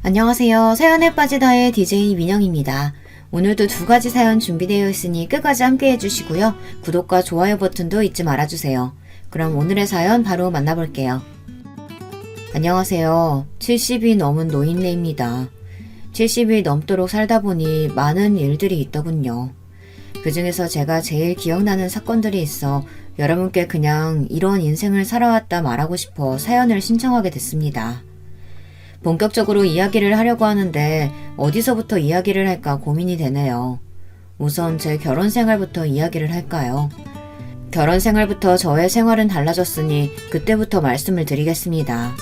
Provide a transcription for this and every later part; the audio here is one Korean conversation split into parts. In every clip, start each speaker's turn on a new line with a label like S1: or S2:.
S1: 안녕하세요. 사연에 빠지다의 DJ 민영입니다. 오늘도 두 가지 사연 준비되어 있으니 끝까지 함께 해주시고요. 구독과 좋아요 버튼도 잊지 말아주세요. 그럼 오늘의 사연 바로 만나볼게요. 안녕하세요. 70이 넘은 노인네입니다. 70이 넘도록 살다 보니 많은 일들이 있더군요. 그 중에서 제가 제일 기억나는 사건들이 있어 여러분께 그냥 이런 인생을 살아왔다 말하고 싶어 사연을 신청하게 됐습니다. 본격적으로 이야기를 하려고 하는데 어디서부터 이야기를 할까 고민이 되네요. 우선 제 결혼 생활부터 이야기를 할까요? 결혼 생활부터 저의 생활은 달라졌으니 그때부터 말씀을 드리겠습니다.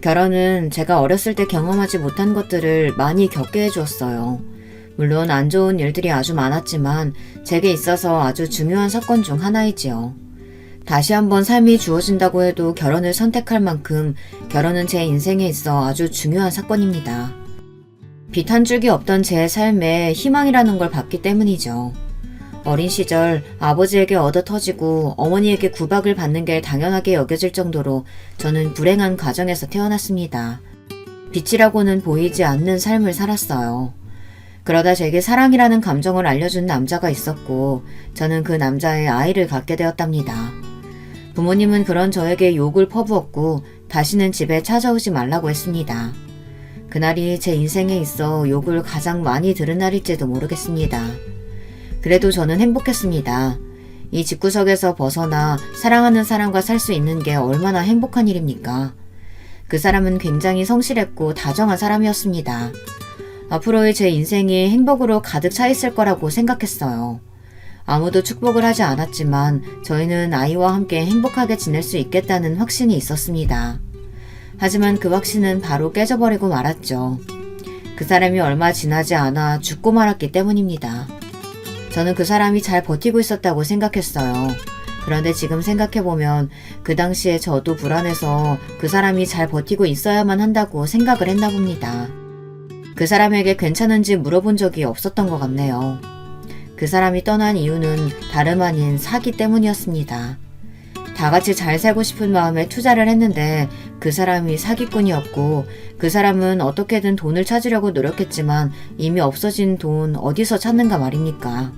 S1: 결혼은 제가 어렸을 때 경험하지 못한 것들을 많이 겪게 해주었어요. 물론 안 좋은 일들이 아주 많았지만 제게 있어서 아주 중요한 사건 중 하나이지요. 다시 한번 삶이 주어진다고 해도 결혼을 선택할 만큼 결혼은 제 인생에 있어 아주 중요한 사건입니다. 빛 한 줄기 없던 제 삶에 희망이라는 걸 봤기 때문이죠. 어린 시절 아버지에게 얻어터지고 어머니에게 구박을 받는 게 당연하게 여겨질 정도로 저는 불행한 가정에서 태어났습니다. 빛이라고는 보이지 않는 삶을 살았어요. 그러다 제게 사랑이라는 감정을 알려준 남자가 있었고 저는 그 남자의 아이를 갖게 되었답니다. 부모님은 그런 저에게 욕을 퍼부었고 다시는 집에 찾아오지 말라고 했습니다. 그날이 제 인생에 있어 욕을 가장 많이 들은 날일지도 모르겠습니다. 그래도 저는 행복했습니다. 이 집구석에서 벗어나 사랑하는 사람과 살 수 있는 게 얼마나 행복한 일입니까? 그 사람은 굉장히 성실했고 다정한 사람이었습니다. 앞으로의 제 인생이 행복으로 가득 차 있을 거라고 생각했어요. 아무도 축복을 하지 않았지만 저희는 아이와 함께 행복하게 지낼 수 있겠다는 확신이 있었습니다. 하지만 그 확신은 바로 깨져버리고 말았죠. 그 사람이 얼마 지나지 않아 죽고 말았기 때문입니다. 저는 그 사람이 잘 버티고 있었다고 생각했어요. 그런데 지금 생각해보면 그 당시에 저도 불안해서 그 사람이 잘 버티고 있어야만 한다고 생각을 했나 봅니다. 그 사람에게 괜찮은지 물어본 적이 없었던 것 같네요. 그 사람이 떠난 이유는 다름 아닌 사기 때문이었습니다. 다 같이 잘 살고 싶은 마음에 투자를 했는데 그 사람이 사기꾼이었고 그 사람은 어떻게든 돈을 찾으려고 노력했지만 이미 없어진 돈 어디서 찾는가 말입니까?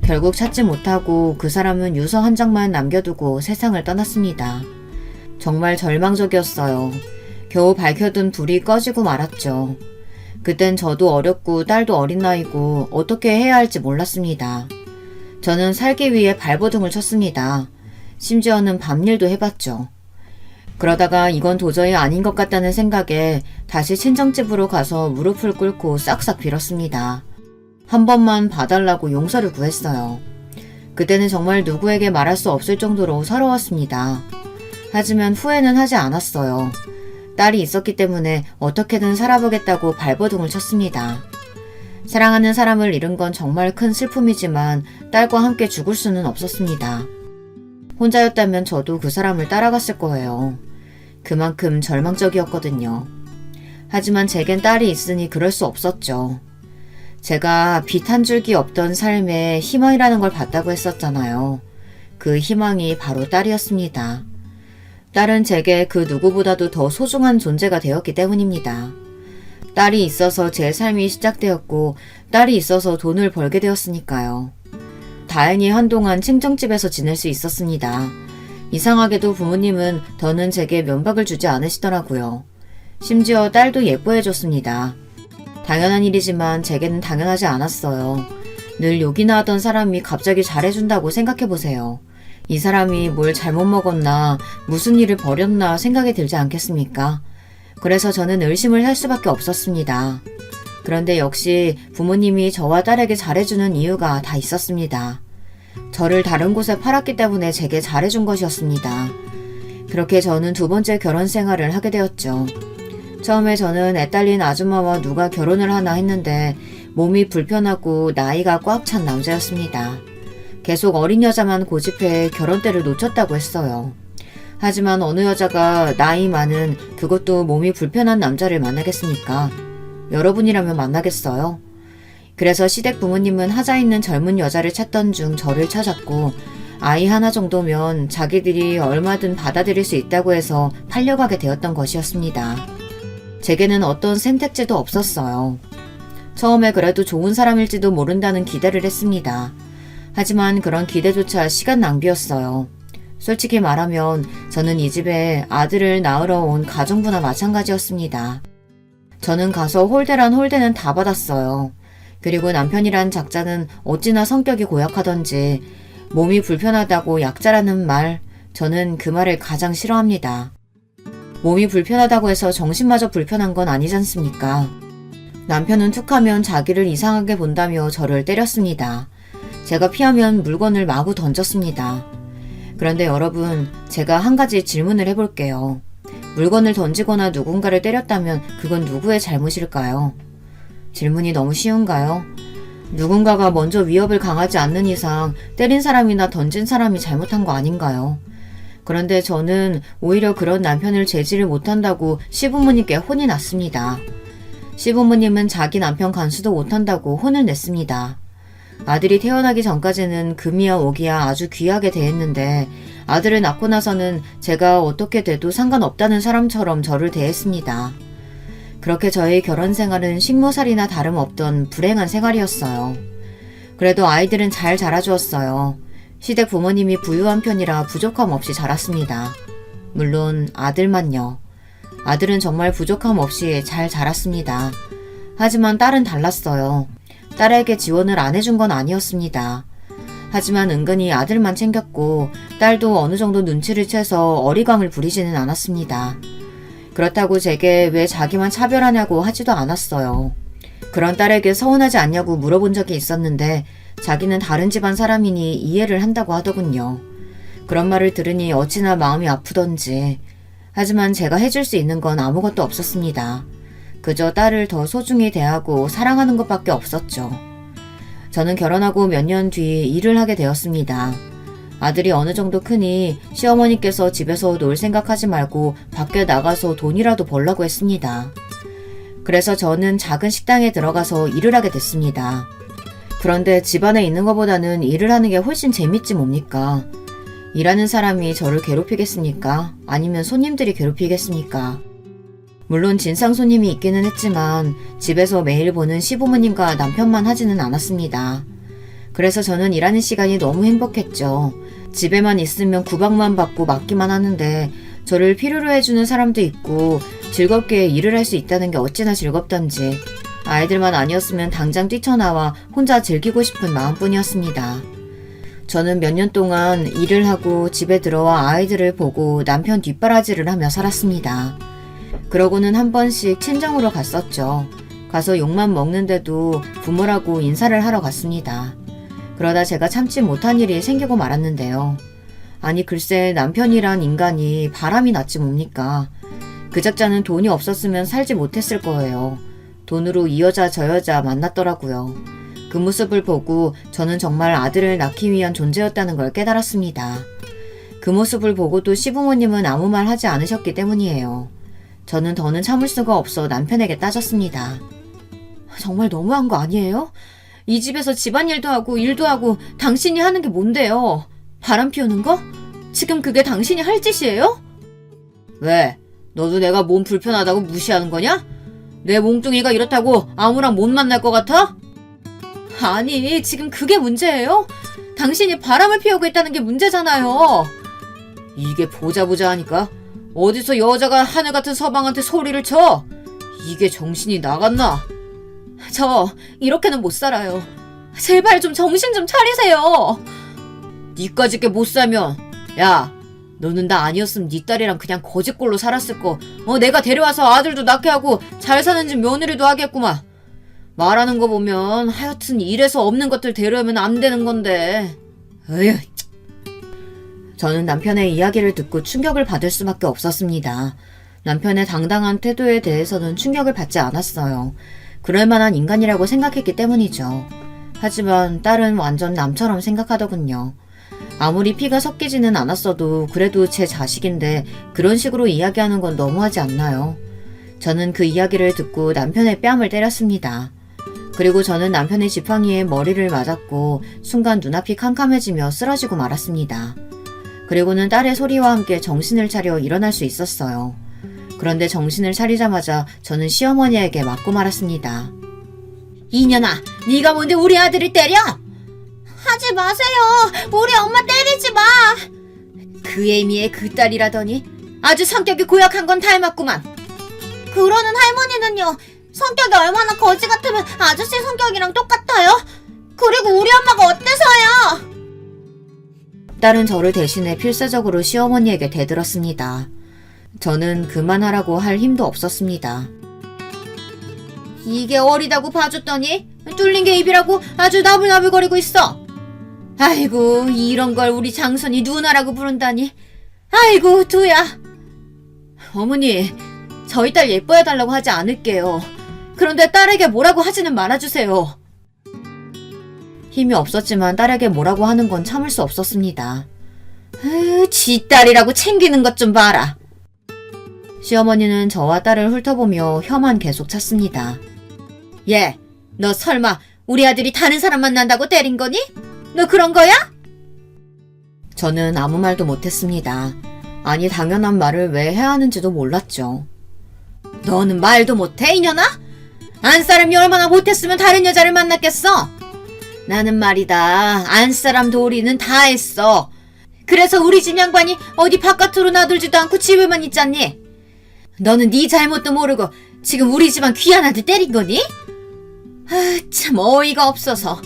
S1: 결국 찾지 못하고 그 사람은 유서 한 장만 남겨두고 세상을 떠났습니다. 정말 절망적이었어요. 겨우 밝혀둔 불이 꺼지고 말았죠. 그땐 저도 어렸고 딸도 어린 나이고 어떻게 해야 할지 몰랐습니다. 저는 살기 위해 발버둥을 쳤습니다. 심지어는 밤일도 해봤죠. 그러다가 이건 도저히 아닌 것 같다는 생각에 다시 친정집으로 가서 무릎을 꿇고 싹싹 빌었습니다. 한 번만 봐달라고 용서를 구했어요. 그때는 정말 누구에게 말할 수 없을 정도로 서러웠습니다. 하지만 후회는 하지 않았어요. 딸이 있었기 때문에 어떻게든 살아보겠다고 발버둥을 쳤습니다. 사랑하는 사람을 잃은 건 정말 큰 슬픔이지만 딸과 함께 죽을 수는 없었습니다. 혼자였다면 저도 그 사람을 따라갔을 거예요. 그만큼 절망적이었거든요. 하지만 제겐 딸이 있으니 그럴 수 없었죠. 제가 빛 한 줄기 없던 삶에 희망이라는 걸 봤다고 했었잖아요. 그 희망이 바로 딸이었습니다. 딸은 제게 그 누구보다도 더 소중한 존재가 되었기 때문입니다. 딸이 있어서 제 삶이 시작되었고 딸이 있어서 돈을 벌게 되었으니까요. 다행히 한동안 친정집에서 지낼 수 있었습니다. 이상하게도 부모님은 더는 제게 면박을 주지 않으시더라고요. 심지어 딸도 예뻐해줬습니다. 당연한 일이지만 제게는 당연하지 않았어요. 늘 욕이나 하던 사람이 갑자기 잘해준다고 생각해보세요. 이 사람이 뭘 잘못 먹었나, 무슨 일을 벌였나 생각이 들지 않겠습니까? 그래서 저는 의심을 할 수밖에 없었습니다. 그런데 역시 부모님이 저와 딸에게 잘해주는 이유가 다 있었습니다. 저를 다른 곳에 팔았기 때문에 제게 잘해준 것이었습니다. 그렇게 저는 두 번째 결혼 생활을 하게 되었죠. 처음에 저는 애딸린 아줌마와 누가 결혼을 하나 했는데 몸이 불편하고 나이가 꽉 찬 남자였습니다. 계속 어린 여자만 고집해 결혼때를 놓쳤다고 했어요. 하지만 어느 여자가 나이 많은 그것도 몸이 불편한 남자를 만나겠습니까? 여러분이라면 만나겠어요? 그래서 시댁 부모님은 하자 있는 젊은 여자를 찾던 중 저를 찾았고 아이 하나 정도면 자기들이 얼마든 받아들일 수 있다고 해서 팔려가게 되었던 것이었습니다. 제게는 어떤 선택지도 없었어요. 처음에 그래도 좋은 사람일지도 모른다는 기대를 했습니다. 하지만 그런 기대조차 시간 낭비였어요. 솔직히 말하면 저는 이 집에 아들을 낳으러 온 가정부나 마찬가지였습니다. 저는 가서 홀대란 홀대는 다 받았어요. 그리고 남편이란 작자는 어찌나 성격이 고약하던지 몸이 불편하다고 약자라는 말, 저는 그 말을 가장 싫어합니다. 몸이 불편하다고 해서 정신마저 불편한 건 아니지 않습니까? 남편은 툭하면 자기를 이상하게 본다며 저를 때렸습니다. 제가 피하면 물건을 마구 던졌습니다. 그런데 여러분, 제가 한 가지 질문을 해볼게요. 물건을 던지거나 누군가를 때렸다면 그건 누구의 잘못일까요? 질문이 너무 쉬운가요? 누군가가 먼저 위협을 강하지 않는 이상 때린 사람이나 던진 사람이 잘못한 거 아닌가요? 그런데 저는 오히려 그런 남편을 제지를 못한다고 시부모님께 혼이 났습니다. 시부모님은 자기 남편 간수도 못한다고 혼을 냈습니다. 아들이 태어나기 전까지는 금이야 오기야 아주 귀하게 대했는데 아들을 낳고 나서는 제가 어떻게 돼도 상관없다는 사람처럼 저를 대했습니다. 그렇게 저의 결혼 생활은 식모살이나 다름없던 불행한 생활이었어요. 그래도 아이들은 잘 자라주었어요. 시댁 부모님이 부유한 편이라 부족함 없이 자랐습니다. 물론 아들만요. 아들은 정말 부족함 없이 잘 자랐습니다. 하지만 딸은 달랐어요. 딸에게 지원을 안 해준 건 아니었습니다. 하지만 은근히 아들만 챙겼고 딸도 어느 정도 눈치를 채서 어리광을 부리지는 않았습니다. 그렇다고 제게 왜 자기만 차별하냐고 하지도 않았어요. 그런 딸에게 서운하지 않냐고 물어본 적이 있었는데 자기는 다른 집안 사람이니 이해를 한다고 하더군요. 그런 말을 들으니 어찌나 마음이 아프던지. 하지만 제가 해줄 수 있는 건 아무것도 없었습니다. 그저 딸을 더 소중히 대하고 사랑하는 것밖에 없었죠. 저는 결혼하고 몇 년 뒤 일을 하게 되었습니다. 아들이 어느 정도 크니 시어머니께서 집에서 놀 생각하지 말고 밖에 나가서 돈이라도 벌라고 했습니다. 그래서 저는 작은 식당에 들어가서 일을 하게 됐습니다. 그런데 집안에 있는 것보다는 일을 하는 게 훨씬 재밌지 뭡니까? 일하는 사람이 저를 괴롭히겠습니까? 아니면 손님들이 괴롭히겠습니까? 물론 진상 손님이 있기는 했지만 집에서 매일 보는 시부모님과 남편만 하지는 않았습니다. 그래서 저는 일하는 시간이 너무 행복했죠. 집에만 있으면 구박만 받고 맞기만 하는데 저를 필요로 해주는 사람도 있고 즐겁게 일을 할 수 있다는 게 어찌나 즐겁던지 아이들만 아니었으면 당장 뛰쳐나와 혼자 즐기고 싶은 마음뿐이었습니다. 저는 몇 년 동안 일을 하고 집에 들어와 아이들을 보고 남편 뒷바라지를 하며 살았습니다. 그러고는 한 번씩 친정으로 갔었죠. 가서 욕만 먹는데도 부모라고 인사를 하러 갔습니다. 그러다 제가 참지 못한 일이 생기고 말았는데요. 아니 글쎄 남편이란 인간이 바람이 났지 뭡니까. 그 작자는 돈이 없었으면 살지 못했을 거예요. 돈으로 이 여자 저 여자 만났더라고요. 그 모습을 보고 저는 정말 아들을 낳기 위한 존재였다는 걸 깨달았습니다. 그 모습을 보고도 시부모님은 아무 말 하지 않으셨기 때문이에요. 저는 더는 참을 수가 없어 남편에게 따졌습니다. 정말 너무한 거 아니에요? 이 집에서 집안일도 하고 일도 하고 당신이 하는 게 뭔데요? 바람 피우는 거? 지금 그게 당신이 할 짓이에요? 왜? 너도 내가 몸 불편하다고 무시하는 거냐? 내 몽둥이가 이렇다고 아무랑 못 만날 것 같아? 아니, 지금 그게 문제예요? 당신이 바람을 피우고 있다는 게 문제잖아요. 이게 보자 하니까 어디서 여자가 하늘 같은 서방한테 소리를 쳐? 이게 정신이 나갔나? 저 이렇게는 못 살아요. 제발 좀 정신 좀 차리세요. 니까짓게 못 살면 야 너는 나 아니었으면 니 딸이랑 그냥 거지꼴로 살았을 거. 내가 데려와서 아들도 낳게 하고 잘 사는 집 며느리도 하겠구만. 말하는 거 보면 하여튼 이래서 없는 것들 데려오면 안 되는 건데. 에휴. 저는 남편의 이야기를 듣고 충격을 받을 수밖에 없었습니다. 남편의 당당한 태도에 대해서는 충격을 받지 않았어요. 그럴 만한 인간이라고 생각했기 때문이죠. 하지만 딸은 완전 남처럼 생각하더군요. 아무리 피가 섞이지는 않았어도 그래도 제 자식인데 그런 식으로 이야기하는 건 너무하지 않나요? 저는 그 이야기를 듣고 남편의 뺨을 때렸습니다. 그리고 저는 남편의 지팡이에 머리를 맞았고 순간 눈앞이 캄캄해지며 쓰러지고 말았습니다. 그리고는 딸의 소리와 함께 정신을 차려 일어날 수 있었어요. 그런데 정신을 차리자마자 저는 시어머니에게 맞고 말았습니다. 이년아, 네가 뭔데 우리 아들을 때려? 하지 마세요. 우리 엄마 때리지 마. 그 애미의 그 딸이라더니 아주 성격이 고약한 건 닮았구만. 그러는 할머니는요, 성격이 얼마나 거지 같으면 아저씨 성격이랑 똑같아요? 그리고 우리 엄마가 어때서요? 딸은 저를 대신해 필사적으로 시어머니에게 대들었습니다. 저는 그만하라고 할 힘도 없었습니다. 이게 어리다고 봐줬더니 뚫린 게 입이라고 아주 나불나불거리고 있어. 아이고, 이런 걸 우리 장손이 누나라고 부른다니. 아이고, 두야. 어머니, 저희 딸 예뻐해달라고 하지 않을게요. 그런데 딸에게 뭐라고 하지는 말아주세요. 힘이 없었지만 딸에게 뭐라고 하는 건 참을 수 없었습니다. 지 딸이라고 챙기는 것 좀 봐라. 시어머니는 저와 딸을 훑어보며 혀만 계속 찼습니다. 얘, 너 설마 우리 아들이 다른 사람 만난다고 때린 거니? 너 그런 거야? 저는 아무 말도 못했습니다. 아니, 당연한 말을 왜 해야 하는지도 몰랐죠. 너는 말도 못해, 이년아? 안 사람이 얼마나 못했으면 다른 여자를 만났겠어? 나는 말이다, 안 사람 도리는 다 했어. 그래서 우리 집 양반이 어디 바깥으로 나들지도 않고 집에만 있잖니? 너는 네 잘못도 모르고 지금 우리 집안 귀한 아들 때린 거니? 참 어이가 없어서.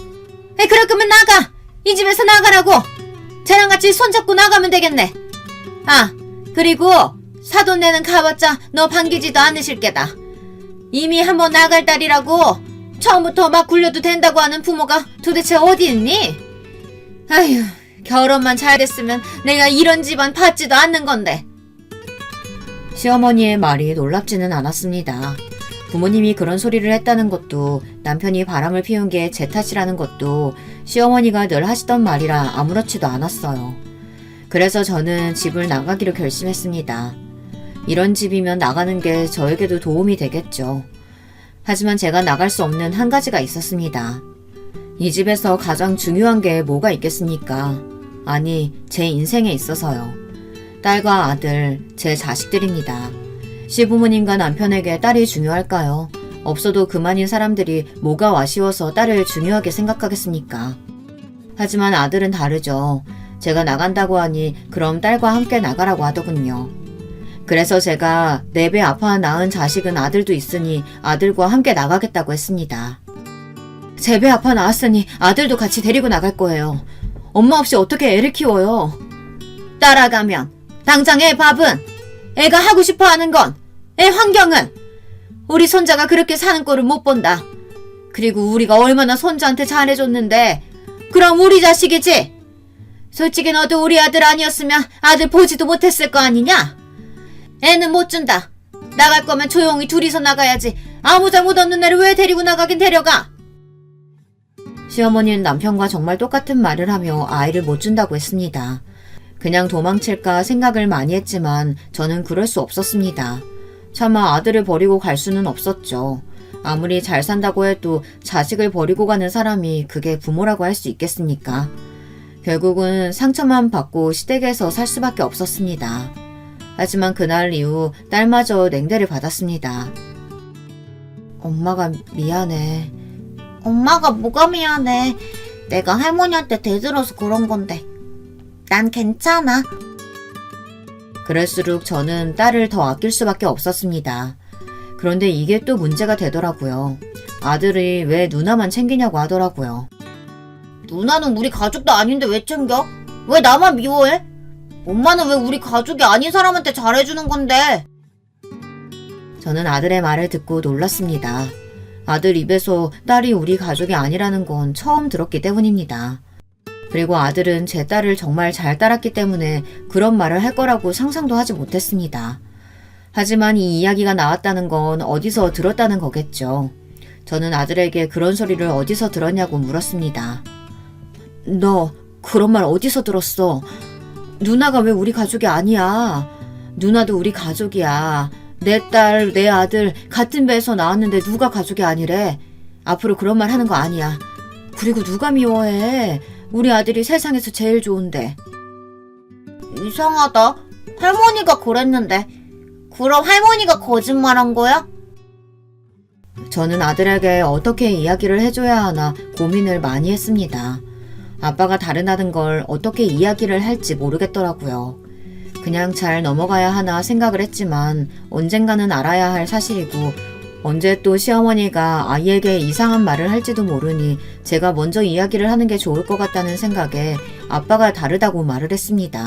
S1: 그럴 거면 나가! 이 집에서 나가라고! 쟤랑 같이 손잡고 나가면 되겠네. 아, 그리고 사돈 내는 가봤자 너 반기지도 않으실 게다. 이미 한번 나갈 딸이라고 처음부터 막 굴려도 된다고 하는 부모가 도대체 어디 있니? 아휴, 결혼만 잘 됐으면 내가 이런 집안 받지도 않는 건데. 시어머니의 말이 놀랍지는 않았습니다. 부모님이 그런 소리를 했다는 것도, 남편이 바람을 피운 게 제 탓이라는 것도 시어머니가 늘 하시던 말이라 아무렇지도 않았어요. 그래서 저는 집을 나가기로 결심했습니다. 이런 집이면 나가는 게 저에게도 도움이 되겠죠. 하지만 제가 나갈 수 없는 한 가지가 있었습니다. 이 집에서 가장 중요한 게 뭐가 있겠습니까? 아니, 제 인생에 있어서요. 딸과 아들, 제 자식들입니다. 시부모님과 남편에게 딸이 중요할까요? 없어도 그만인 사람들이 뭐가 아쉬워서 딸을 중요하게 생각하겠습니까? 하지만 아들은 다르죠. 제가 나간다고 하니 그럼 딸과 함께 나가라고 하더군요. 그래서 제가 4배 아파 낳은 자식은 아들도 있으니 아들과 함께 나가겠다고 했습니다. 제 배 아파 낳았으니 아들도 같이 데리고 나갈 거예요. 엄마 없이 어떻게 애를 키워요? 따라가면 당장 애 밥은, 애가 하고 싶어 하는 건, 애 환경은 우리 손자가 그렇게 사는 꼴을 못 본다. 그리고 우리가 얼마나 손자한테 잘해줬는데 그럼 우리 자식이지? 솔직히 너도 우리 아들 아니었으면 아들 보지도 못했을 거 아니냐? 애는 못 준다. 나갈 거면 조용히 둘이서 나가야지. 아무 잘못 없는 애를 왜 데리고 나가긴 데려가? 시어머니는 남편과 정말 똑같은 말을 하며 아이를 못 준다고 했습니다. 그냥 도망칠까 생각을 많이 했지만 저는 그럴 수 없었습니다. 차마 아들을 버리고 갈 수는 없었죠. 아무리 잘 산다고 해도 자식을 버리고 가는 사람이 그게 부모라고 할 수 있겠습니까? 결국은 상처만 받고 시댁에서 살 수밖에 없었습니다. 하지만 그날 이후 딸마저 냉대를 받았습니다. 엄마가 미안해. 엄마가 뭐가 미안해. 내가 할머니한테 대들어서 그런 건데. 난 괜찮아. 그럴수록 저는 딸을 더 아낄 수밖에 없었습니다. 그런데 이게 또 문제가 되더라고요. 아들이 왜 누나만 챙기냐고 하더라고요. 누나는 우리 가족도 아닌데 왜 챙겨? 왜 나만 미워해? 엄마는 왜 우리 가족이 아닌 사람한테 잘해주는 건데? 저는 아들의 말을 듣고 놀랐습니다. 아들 입에서 딸이 우리 가족이 아니라는 건 처음 들었기 때문입니다. 그리고 아들은 제 딸을 정말 잘 따랐기 때문에 그런 말을 할 거라고 상상도 하지 못했습니다. 하지만 이 이야기가 나왔다는 건 어디서 들었다는 거겠죠. 저는 아들에게 그런 소리를 어디서 들었냐고 물었습니다. 너 그런 말 어디서 들었어? 누나가 왜 우리 가족이 아니야? 누나도 우리 가족이야. 내 딸, 내 아들 같은 배에서 나왔는데 누가 가족이 아니래? 앞으로 그런 말 하는 거 아니야. 그리고 누가 미워해? 우리 아들이 세상에서 제일 좋은데. 이상하다. 할머니가 그랬는데
S2: 그럼 할머니가 거짓말한 거야?
S1: 저는 아들에게 어떻게 이야기를 해줘야 하나 고민을 많이 했습니다. 아빠가 다르다는 걸 어떻게 이야기를 할지 모르겠더라고요. 그냥 잘 넘어가야 하나 생각을 했지만 언젠가는 알아야 할 사실이고 언제 또 시어머니가 아이에게 이상한 말을 할지도 모르니 제가 먼저 이야기를 하는 게 좋을 것 같다는 생각에 아빠가 다르다고 말을 했습니다.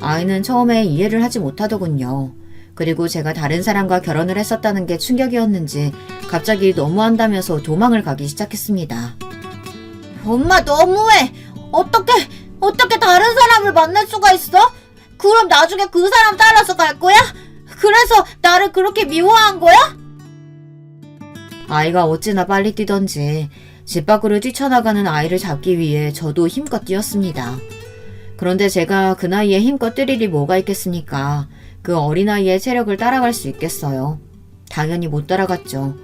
S1: 아이는 처음에 이해를 하지 못하더군요. 그리고 제가 다른 사람과 결혼을 했었다는 게 충격이었는지 갑자기 너무한다면서 도망을 가기 시작했습니다.
S2: 엄마 너무해. 어떻게 다른 사람을 만날 수가 있어? 그럼 나중에 그 사람 따라서 갈 거야? 그래서 나를 그렇게 미워한 거야?
S1: 아이가 어찌나 빨리 뛰던지 집 밖으로 뛰쳐나가는 아이를 잡기 위해 저도 힘껏 뛰었습니다. 그런데 제가 그 나이에 힘껏 뛸 일이 뭐가 있겠습니까? 그 어린아이의 체력을 따라갈 수 있겠어요? 당연히 못 따라갔죠.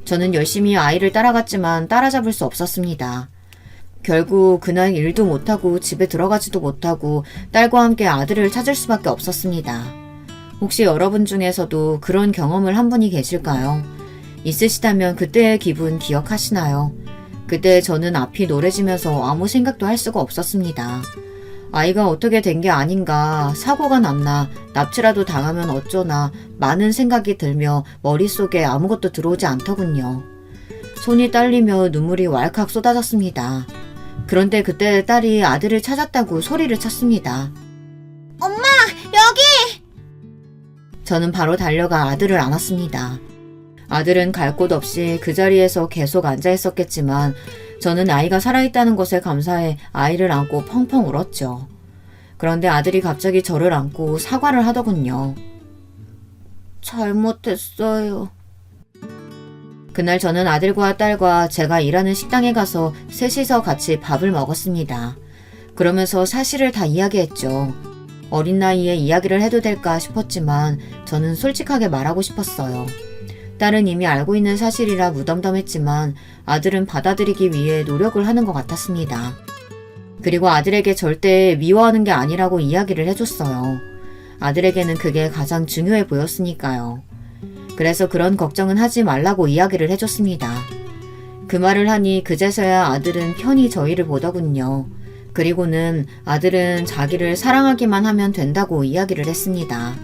S1: 저는 열심히 아이를 따라갔지만 따라잡을 수 없었습니다. 결국 그날 일도 못하고 집에 들어가지도 못하고 딸과 함께 아들을 찾을 수밖에 없었습니다. 혹시 여러분 중에서도 그런 경험을 한 분이 계실까요? 있으시다면 그때의 기분 기억하시나요? 그때 저는 앞이 노래지면서 아무 생각도 할 수가 없었습니다. 아이가 어떻게 된 게 아닌가, 사고가 났나, 납치라도 당하면 어쩌나 많은 생각이 들며 머릿속에 아무것도 들어오지 않더군요. 손이 떨리며 눈물이 왈칵 쏟아졌습니다. 그런데 그때 딸이 아들을 찾았다고 소리를 쳤습니다.
S2: 엄마 여기!
S1: 저는 바로 달려가 아들을 안았습니다. 아들은 갈 곳 없이 그 자리에서 계속 앉아 있었겠지만 저는 아이가 살아있다는 것에 감사해 아이를 안고 펑펑 울었죠. 그런데 아들이 갑자기 저를 안고 사과를 하더군요.
S2: 잘못했어요.
S1: 그날 저는 아들과 딸과 제가 일하는 식당에 가서 셋이서 같이 밥을 먹었습니다. 그러면서 사실을 다 이야기했죠. 어린 나이에 이야기를 해도 될까 싶었지만 저는 솔직하게 말하고 싶었어요. 딸은 이미 알고 있는 사실이라 무덤덤했지만 아들은 받아들이기 위해 노력을 하는 것 같았습니다. 그리고 아들에게 절대 미워하는 게 아니라고 이야기를 해줬어요. 아들에게는 그게 가장 중요해 보였으니까요. 그래서 그런 걱정은 하지 말라고 이야기를 해줬습니다. 그 말을 하니 그제서야 아들은 편히 저희를 보더군요. 그리고는 아들은 자기를 사랑하기만 하면 된다고 이야기를 했습니다.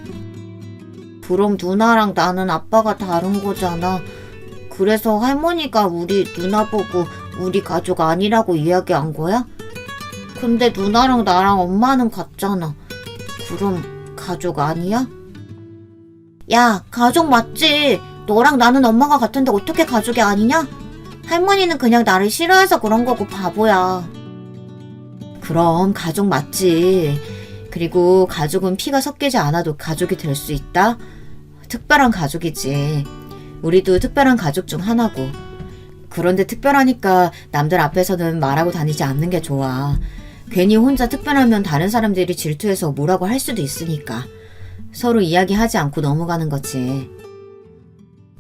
S2: 그럼 누나랑 나는 아빠가 다른 거잖아. 그래서 할머니가 우리 누나 보고 우리 가족 아니라고 이야기한 거야? 근데 누나랑 나랑 엄마는 같잖아. 그럼 가족 아니야? 야, 가족 맞지? 너랑 나는 엄마가 같은데 어떻게 가족이 아니냐? 할머니는 그냥 나를 싫어해서 그런 거고 바보야.
S1: 그럼 가족 맞지. 그리고 가족은 피가 섞이지 않아도 가족이 될 수 있다? 특별한 가족이지. 우리도 특별한 가족 중 하나고. 그런데 특별하니까 남들 앞에서는 말하고 다니지 않는 게 좋아. 괜히 혼자 특별하면 다른 사람들이 질투해서 뭐라고 할 수도 있으니까. 서로 이야기하지 않고 넘어가는 거지.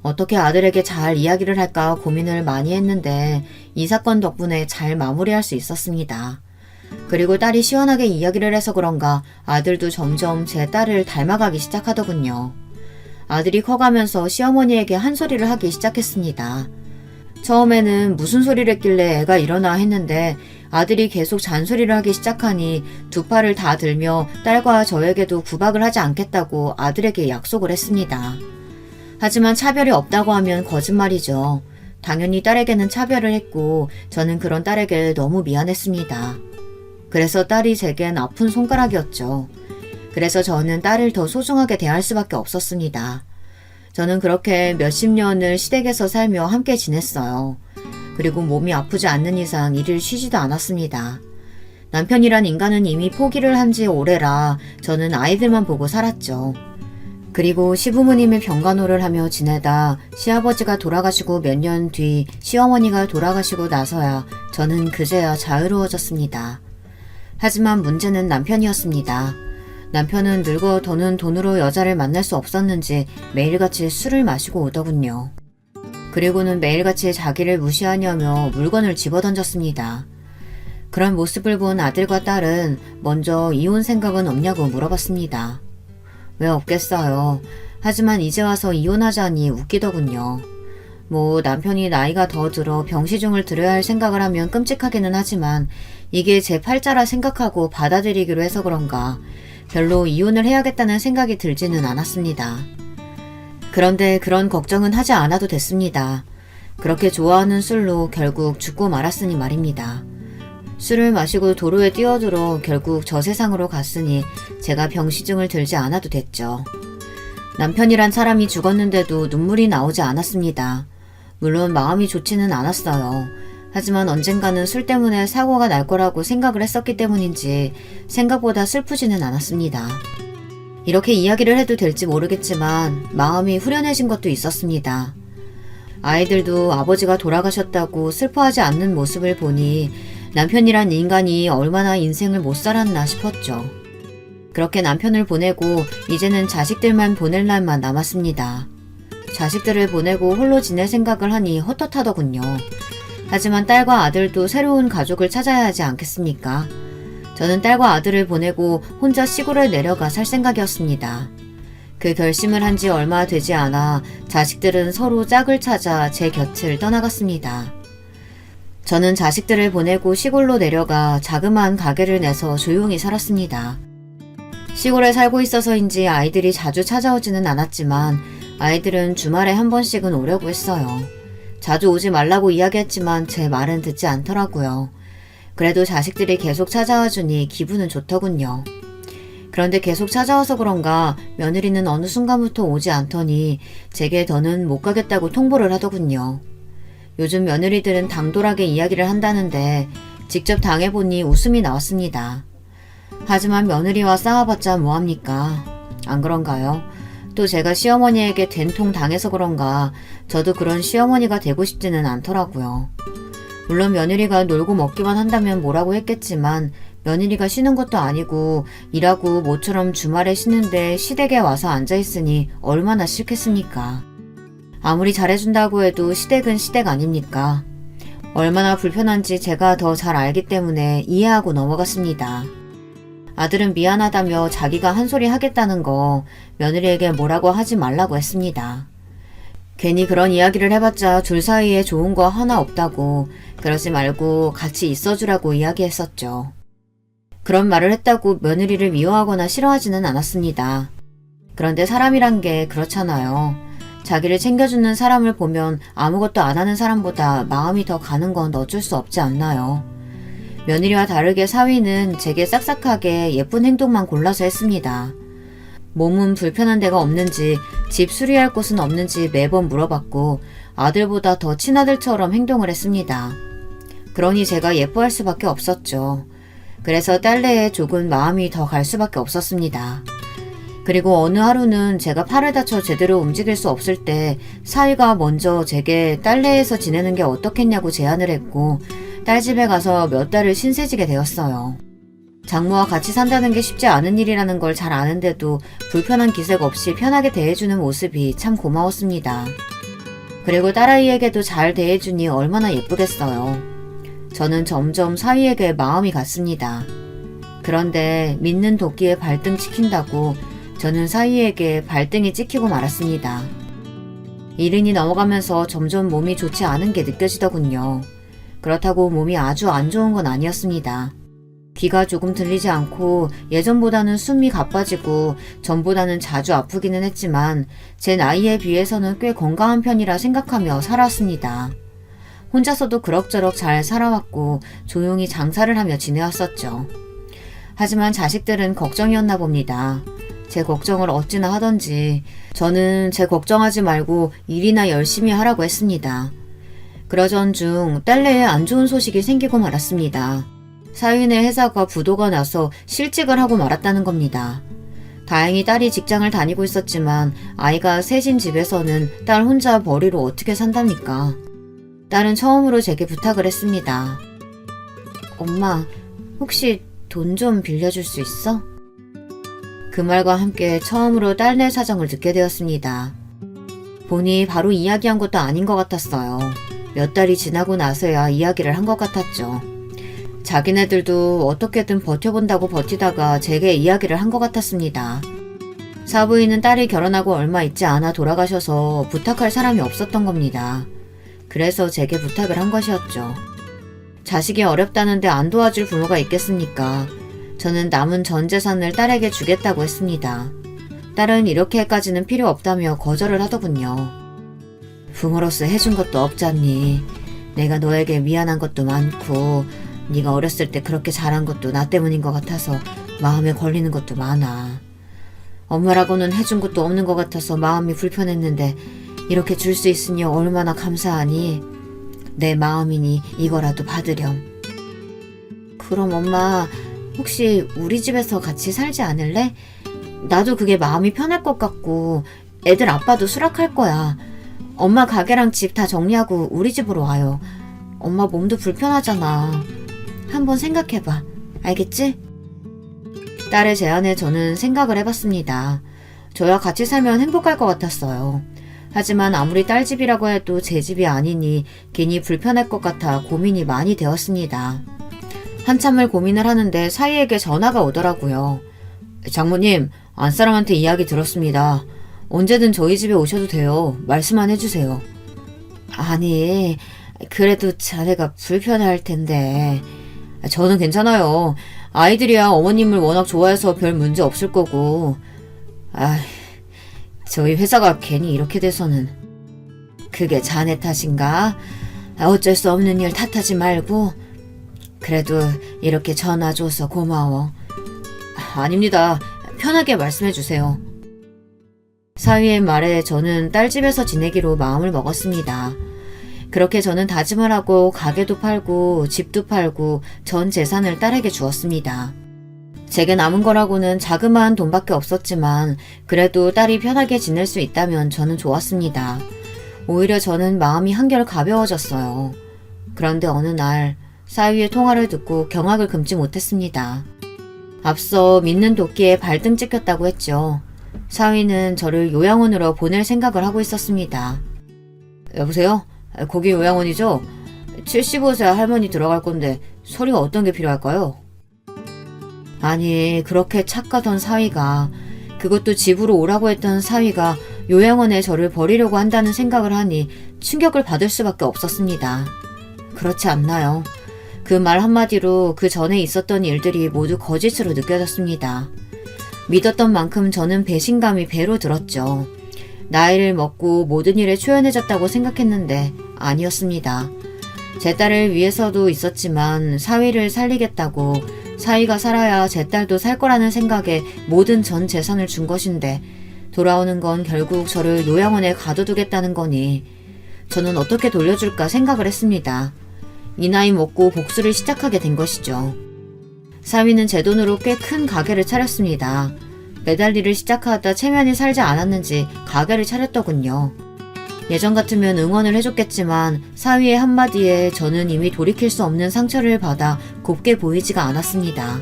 S1: 어떻게 아들에게 잘 이야기를 할까 고민을 많이 했는데 이 사건 덕분에 잘 마무리할 수 있었습니다. 그리고 딸이 시원하게 이야기를 해서 그런가 아들도 점점 제 딸을 닮아가기 시작하더군요. 아들이 커가면서 시어머니에게 한 소리를 하기 시작했습니다. 처음에는 무슨 소리를 했길래 애가 이러나 했는데 아들이 계속 잔소리를 하기 시작하니 두 팔을 다 들며 딸과 저에게도 구박을 하지 않겠다고 아들에게 약속을 했습니다. 하지만 차별이 없다고 하면 거짓말이죠. 당연히 딸에게는 차별을 했고 저는 그런 딸에게 너무 미안했습니다. 그래서 딸이 제겐 아픈 손가락이었죠. 그래서 저는 딸을 더 소중하게 대할 수밖에 없었습니다. 저는 그렇게 몇십 년을 시댁에서 살며 함께 지냈어요. 그리고 몸이 아프지 않는 이상 일을 쉬지도 않았습니다. 남편이란 인간은 이미 포기를 한 지 오래라 저는 아이들만 보고 살았죠. 그리고 시부모님의 병간호를 하며 지내다 시아버지가 돌아가시고 몇 년 뒤 시어머니가 돌아가시고 나서야 저는 그제야 자유로워졌습니다. 하지만 문제는 남편이었습니다. 남편은 늙어 더는 돈으로 여자를 만날 수 없었는지 매일같이 술을 마시고 오더군요. 그리고는 매일같이 자기를 무시하냐며 물건을 집어던졌습니다. 그런 모습을 본 아들과 딸은 먼저 이혼 생각은 없냐고 물어봤습니다. 왜 없겠어요. 하지만 이제 와서 이혼하자니 웃기더군요. 뭐 남편이 나이가 더 들어 병시중을 들여야 할 생각을 하면 끔찍하기는 하지만 이게 제 팔자라 생각하고 받아들이기로 해서 그런가 별로 이혼을 해야겠다는 생각이 들지는 않았습니다. 그런데 그런 걱정은 하지 않아도 됐습니다. 그렇게 좋아하는 술로 결국 죽고 말았으니 말입니다. 술을 마시고 도로에 뛰어들어 결국 저 세상으로 갔으니 제가 병시중을 들지 않아도 됐죠. 남편이란 사람이 죽었는데도 눈물이 나오지 않았습니다. 물론 마음이 좋지는 않았어요. 하지만 언젠가는 술 때문에 사고가 날 거라고 생각을 했었기 때문인지 생각보다 슬프지는 않았습니다. 이렇게 이야기를 해도 될지 모르겠지만 마음이 후련해진 것도 있었습니다. 아이들도 아버지가 돌아가셨다고 슬퍼하지 않는 모습을 보니 남편이란 인간이 얼마나 인생을 못 살았나 싶었죠. 그렇게 남편을 보내고 이제는 자식들만 보낼 날만 남았습니다. 자식들을 보내고 홀로 지낼 생각을 하니 헛헛하더군요. 하지만 딸과 아들도 새로운 가족을 찾아야 하지 않겠습니까? 저는 딸과 아들을 보내고 혼자 시골에 내려가 살 생각이었습니다. 그 결심을 한 지 얼마 되지 않아 자식들은 서로 짝을 찾아 제 곁을 떠나갔습니다. 저는 자식들을 보내고 시골로 내려가 자그마한 가게를 내서 조용히 살았습니다. 시골에 살고 있어서인지 아이들이 자주 찾아오지는 않았지만 아이들은 주말에 한 번씩은 오려고 했어요. 자주 오지 말라고 이야기했지만 제 말은 듣지 않더라고요. 그래도 자식들이 계속 찾아와 주니 기분은 좋더군요. 그런데 계속 찾아와서 그런가 며느리는 어느 순간부터 오지 않더니 제게 더는 못 가겠다고 통보를 하더군요. 요즘 며느리들은 당돌하게 이야기를 한다는데 직접 당해보니 웃음이 나왔습니다. 하지만 며느리와 싸워봤자 뭐합니까? 안 그런가요? 또 제가 시어머니에게 된통 당해서 그런가 저도 그런 시어머니가 되고 싶지는 않더라고요. 물론 며느리가 놀고 먹기만 한다면 뭐라고 했겠지만 며느리가 쉬는 것도 아니고 일하고 모처럼 주말에 쉬는데 시댁에 와서 앉아있으니 얼마나 싫겠습니까? 아무리 잘해준다고 해도 시댁은 시댁 아닙니까? 얼마나 불편한지 제가 더 잘 알기 때문에 이해하고 넘어갔습니다. 아들은 미안하다며 자기가 한 소리 하겠다는 거 며느리에게 뭐라고 하지 말라고 했습니다. 괜히 그런 이야기를 해봤자 둘 사이에 좋은 거 하나 없다고 그러지 말고 같이 있어주라고 이야기했었죠. 그런 말을 했다고 며느리를 미워하거나 싫어하지는 않았습니다. 그런데 사람이란 게 그렇잖아요. 자기를 챙겨주는 사람을 보면 아무것도 안 하는 사람보다 마음이 더 가는 건 어쩔 수 없지 않나요? 며느리와 다르게 사위는 제게 싹싹하게 예쁜 행동만 골라서 했습니다. 몸은 불편한 데가 없는지 집 수리할 곳은 없는지 매번 물어봤고 아들보다 더 친아들처럼 행동을 했습니다. 그러니 제가 예뻐할 수밖에 없었죠. 그래서 딸내에 조금 마음이 더 갈 수밖에 없었습니다. 그리고 어느 하루는 제가 팔을 다쳐 제대로 움직일 수 없을 때 사위가 먼저 제게 딸내에서 지내는 게 어떻겠냐고 제안을 했고 딸 집에 가서 몇 달을 신세지게 되었어요. 장모와 같이 산다는 게 쉽지 않은 일이라는 걸 잘 아는데도 불편한 기색 없이 편하게 대해주는 모습이 참 고마웠습니다. 그리고 딸아이에게도 잘 대해주니 얼마나 예쁘겠어요. 저는 점점 사위에게 마음이 갔습니다. 그런데 믿는 도끼에 발등 찍힌다고 저는 사위에게 발등이 찍히고 말았습니다. 이른이 넘어가면서 점점 몸이 좋지 않은 게 느껴지더군요. 그렇다고 몸이 아주 안 좋은 건 아니었습니다. 귀가 조금 들리지 않고 예전보다는 숨이 가빠지고 전보다는 자주 아프기는 했지만 제 나이에 비해서는 꽤 건강한 편이라 생각하며 살았습니다. 혼자서도 그럭저럭 잘 살아왔고 조용히 장사를 하며 지내왔었죠. 하지만 자식들은 걱정이었나 봅니다. 제 걱정을 어찌나 하던지 저는 제 걱정하지 말고 일이나 열심히 하라고 했습니다. 그러던 중 딸내에 안 좋은 소식이 생기고 말았습니다. 사위네 회사가 부도가 나서 실직을 하고 말았다는 겁니다. 다행히 딸이 직장을 다니고 있었지만 아이가 셋인 집에서는 딸 혼자 벌이로 어떻게 산답니까? 딸은 처음으로 제게 부탁을 했습니다. 엄마, 혹시 돈 좀 빌려줄 수 있어? 그 말과 함께 처음으로 딸내 사정을 듣게 되었습니다. 보니 바로 이야기한 것도 아닌 것 같았어요. 몇 달이 지나고 나서야 이야기를 한 것 같았죠. 자기네들도 어떻게든 버텨본다고 버티다가 제게 이야기를 한 것 같았습니다. 사부인은 딸이 결혼하고 얼마 있지 않아 돌아가셔서 부탁할 사람이 없었던 겁니다. 그래서 제게 부탁을 한 것이었죠. 자식이 어렵다는데 안 도와줄 부모가 있겠습니까? 저는 남은 전 재산을 딸에게 주겠다고 했습니다. 딸은 이렇게까지는 필요 없다며 거절을 하더군요. 부모로서 해준 것도 없잖니. 내가 너에게 미안한 것도 많고 네가 어렸을 때 그렇게 잘한 것도 나 때문인 것 같아서 마음에 걸리는 것도 많아. 엄마라고는 해준 것도 없는 것 같아서 마음이 불편했는데 이렇게 줄 수 있으니 얼마나 감사하니. 내 마음이니 이거라도 받으렴. 그럼 엄마 혹시 우리 집에서 같이 살지 않을래? 나도 그게 마음이 편할 것 같고 애들 아빠도 수락할 거야. 엄마 가게랑 집 다 정리하고 우리 집으로 와요. 엄마 몸도 불편하잖아. 한번 생각해봐. 알겠지? 딸의 제안에 저는 생각을 해봤습니다. 저와 같이 살면 행복할 것 같았어요. 하지만 아무리 딸 집이라고 해도 제 집이 아니니 괜히 불편할 것 같아 고민이 많이 되었습니다. 한참을 고민을 하는데 사위에게 전화가 오더라고요. 장모님, 안사람한테 이야기 들었습니다. 언제든 저희 집에 오셔도 돼요. 말씀만 해주세요. 아니, 그래도 자네가 불편할 텐데. 저는 괜찮아요. 아이들이야 어머님을 워낙 좋아해서 별 문제 없을 거고. 저희 회사가 괜히 이렇게 돼서는. 그게 자네 탓인가? 어쩔 수 없는 일 탓하지 말고. 그래도 이렇게 전화 줘서 고마워. 아닙니다. 편하게 말씀해 주세요. 사위의 말에 저는 딸 집에서 지내기로 마음을 먹었습니다. 그렇게 저는 다짐을 하고 가게도 팔고 집도 팔고 전 재산을 딸에게 주었습니다. 제게 남은 거라고는 자그마한 돈밖에 없었지만 그래도 딸이 편하게 지낼 수 있다면 저는 좋았습니다. 오히려 저는 마음이 한결 가벼워졌어요. 그런데 어느 날 사위의 통화를 듣고 경악을 금치 못했습니다. 앞서 믿는 도끼에 발등 찍혔다고 했죠. 사위는 저를 요양원으로 보낼 생각을 하고 있었습니다. 여보세요? 거기 요양원이죠? 75세 할머니 들어갈 건데 서류가 어떤 게 필요할까요? 아니, 그렇게 착하던 사위가, 그것도 집으로 오라고 했던 사위가 요양원에 저를 버리려고 한다는 생각을 하니 충격을 받을 수밖에 없었습니다. 그렇지 않나요? 그 말 한마디로 그 전에 있었던 일들이 모두 거짓으로 느껴졌습니다. 믿었던 만큼 저는 배신감이 배로 들었죠. 나이를 먹고 모든 일에 초연해졌다고 생각했는데 아니었습니다. 제 딸을 위해서도 있었지만 사위를 살리겠다고, 사위가 살아야 제 딸도 살 거라는 생각에 모든 전 재산을 준 것인데 돌아오는 건 결국 저를 요양원에 가둬두겠다는 거니 저는 어떻게 돌려줄까 생각을 했습니다. 이 나이 먹고 복수를 시작하게 된 것이죠. 사위는 제 돈으로 꽤 큰 가게를 차렸습니다. 매달 일을 시작하다 체면이 살지 않았는지 가게를 차렸더군요. 예전 같으면 응원을 해줬겠지만 사위의 한마디에 저는 이미 돌이킬 수 없는 상처를 받아 곱게 보이지가 않았습니다.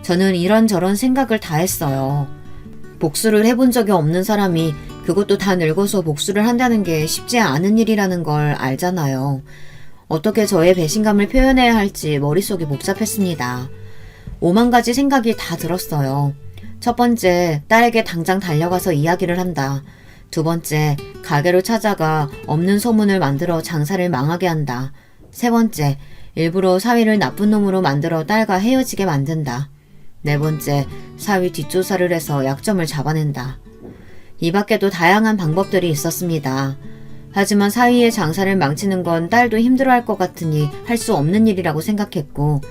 S1: 저는 이런저런 생각을 다 했어요. 복수를 해본 적이 없는 사람이 그것도 다 늙어서 복수를 한다는 게 쉽지 않은 일이라는 걸 알잖아요. 어떻게 저의 배신감을 표현해야 할지 머릿속이 복잡했습니다. 5만 가지 생각이 다 들었어요. 첫 번째, 딸에게 당장 달려가서 이야기를 한다. 두 번째, 가게로 찾아가 없는 소문을 만들어 장사를 망하게 한다. 세 번째, 일부러 사위를 나쁜 놈으로 만들어 딸과 헤어지게 만든다. 네 번째, 사위 뒷조사를 해서 약점을 잡아낸다. 이 밖에도 다양한 방법들이 있었습니다. 하지만 사위의 장사를 망치는 건 딸도 힘들어할 것 같으니 할 수 없는 일이라고 생각했고,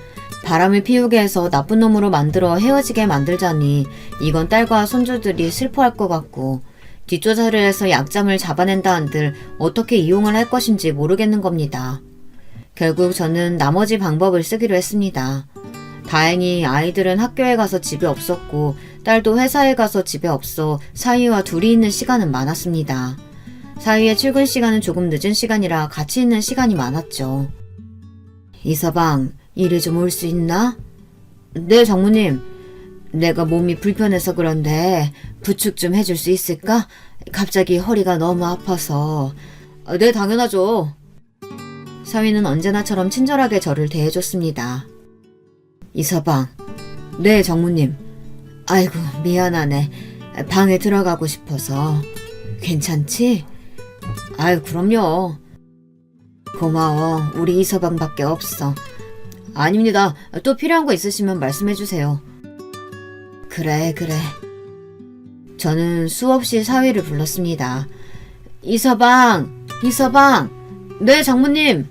S1: 바람을 피우게 해서 나쁜 놈으로 만들어 헤어지게 만들자니 이건 딸과 손주들이 슬퍼할 것 같고, 뒷조사를 해서 약점을 잡아낸다 한들 어떻게 이용을 할 것인지 모르겠는 겁니다. 결국 저는 나머지 방법을 쓰기로 했습니다. 다행히 아이들은 학교에 가서 집에 없었고 딸도 회사에 가서 집에 없어 사위와 둘이 있는 시간은 많았습니다. 사위의 출근 시간은 조금 늦은 시간이라 같이 있는 시간이 많았죠. 이서방, 이리 좀 올 수 있나? 네, 장모님. 내가 몸이 불편해서 그런데 부축 좀 해줄 수 있을까? 갑자기 허리가 너무 아파서. 네, 당연하죠. 사위는 언제나처럼 친절하게 저를 대해줬습니다. 이서방. 네, 장모님. 아이고, 미안하네. 방에 들어가고 싶어서. 괜찮지? 아유, 그럼요. 고마워. 우리 이서방밖에 없어. 아닙니다. 또 필요한 거 있으시면 말씀해 주세요. 그래. 저는 수없이 사위를 불렀습니다. 이서방! 네, 장모님.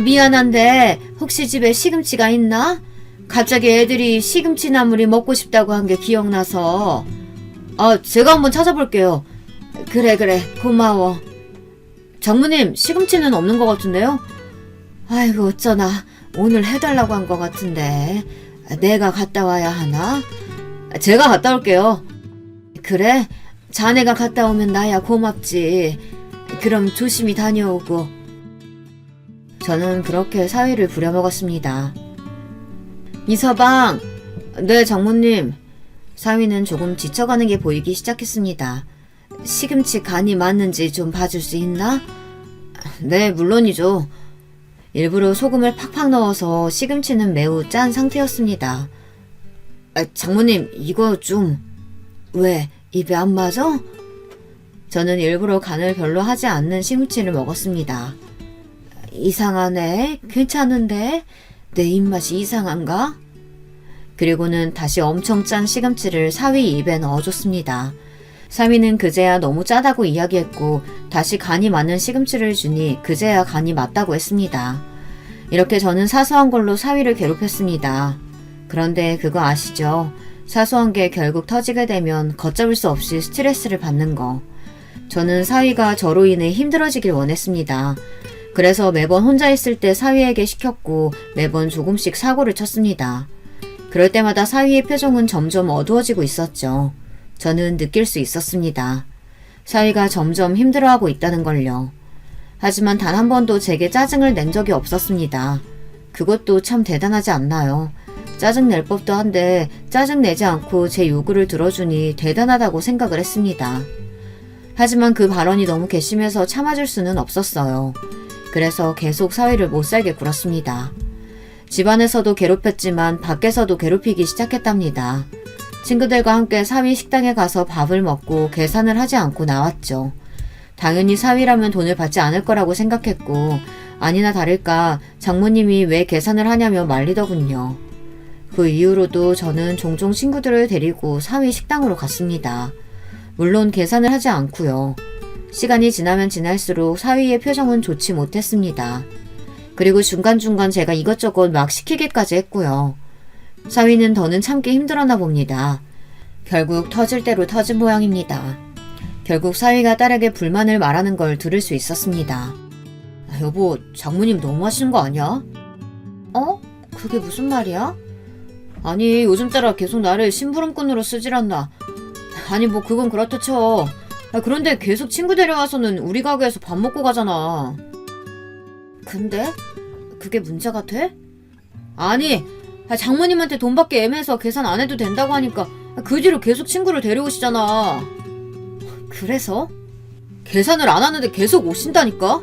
S1: 미안한데 혹시 집에 시금치가 있나? 갑자기 애들이 시금치 나물이 먹고 싶다고 한 게 기억나서. 제가 한번 찾아볼게요. 그래, 고마워. 장모님, 시금치는 없는 것 같은데요? 아이고, 어쩌나. 오늘 해달라고 한 것 같은데. 내가 갔다 와야 하나? 제가 갔다 올게요. 그래? 자네가 갔다 오면 나야 고맙지. 그럼 조심히 다녀오고. 저는 그렇게 사위를 부려먹었습니다. 이서방! 네, 장모님. 사위는 조금 지쳐가는 게 보이기 시작했습니다. 시금치 간이 맞는지 좀 봐줄 수 있나? 네, 물론이죠. 일부러 소금을 팍팍 넣어서 시금치는 매우 짠 상태였습니다. 장모님, 이거 좀... 왜, 입에 안 맞아? 저는 일부러 간을 별로 하지 않는 시금치를 먹었습니다. 이상하네. 괜찮은데? 내 입맛이 이상한가? 그리고는 다시 엄청 짠 시금치를 사위 입에 넣어줬습니다. 사위는 그제야 너무 짜다고 이야기했고 다시 간이 맞는 시금치를 주니 그제야 간이 맞다고 했습니다. 이렇게 저는 사소한 걸로 사위를 괴롭혔습니다. 그런데 그거 아시죠? 사소한 게 결국 터지게 되면 걷잡을 수 없이 스트레스를 받는 거. 저는 사위가 저로 인해 힘들어지길 원했습니다. 그래서 매번 혼자 있을 때 사위에게 시켰고 매번 조금씩 사고를 쳤습니다. 그럴 때마다 사위의 표정은 점점 어두워지고 있었죠. 저는 느낄 수 있었습니다. 사위가 점점 힘들어하고 있다는 걸요. 하지만 단 한 번도 제게 짜증을 낸 적이 없었습니다. 그것도 참 대단하지 않나요? 짜증 낼 법도 한데 짜증 내지 않고 제 요구를 들어주니 대단하다고 생각을 했습니다. 하지만 그 발언이 너무 괘씸해서 참아줄 수는 없었어요. 그래서 계속 사위를 못살게 굴었습니다. 집안에서도 괴롭혔지만 밖에서도 괴롭히기 시작했답니다. 친구들과 함께 사위 식당에 가서 밥을 먹고 계산을 하지 않고 나왔죠. 당연히 사위라면 돈을 받지 않을 거라고 생각했고 아니나 다를까 장모님이 왜 계산을 하냐며 말리더군요. 그 이후로도 저는 종종 친구들을 데리고 사위 식당으로 갔습니다. 물론 계산을 하지 않고요. 시간이 지나면 지날수록 사위의 표정은 좋지 못했습니다. 그리고 중간중간 제가 이것저것 막 시키기까지 했고요. 사위는 더는 참기 힘들었나 봅니다. 결국 터질 대로 터진 모양입니다. 결국 사위가 딸에게 불만을 말하는 걸 들을 수 있었습니다. 여보, 장모님 너무 하시는 거 아니야? 그게 무슨 말이야? 아니, 요즘 따라 계속 나를 심부름꾼으로 쓰질 않나. 아니, 뭐 그건 그렇다 쳐. 그런데 계속 친구 데려와서는 우리 가게에서 밥 먹고 가잖아. 근데? 그게 문제가 돼? 아니, 장모님한테 돈 받기 애매해서 계산 안 해도 된다고 하니까 그 뒤로 계속 친구를 데려오시잖아. 그래서? 계산을 안 하는데 계속 오신다니까?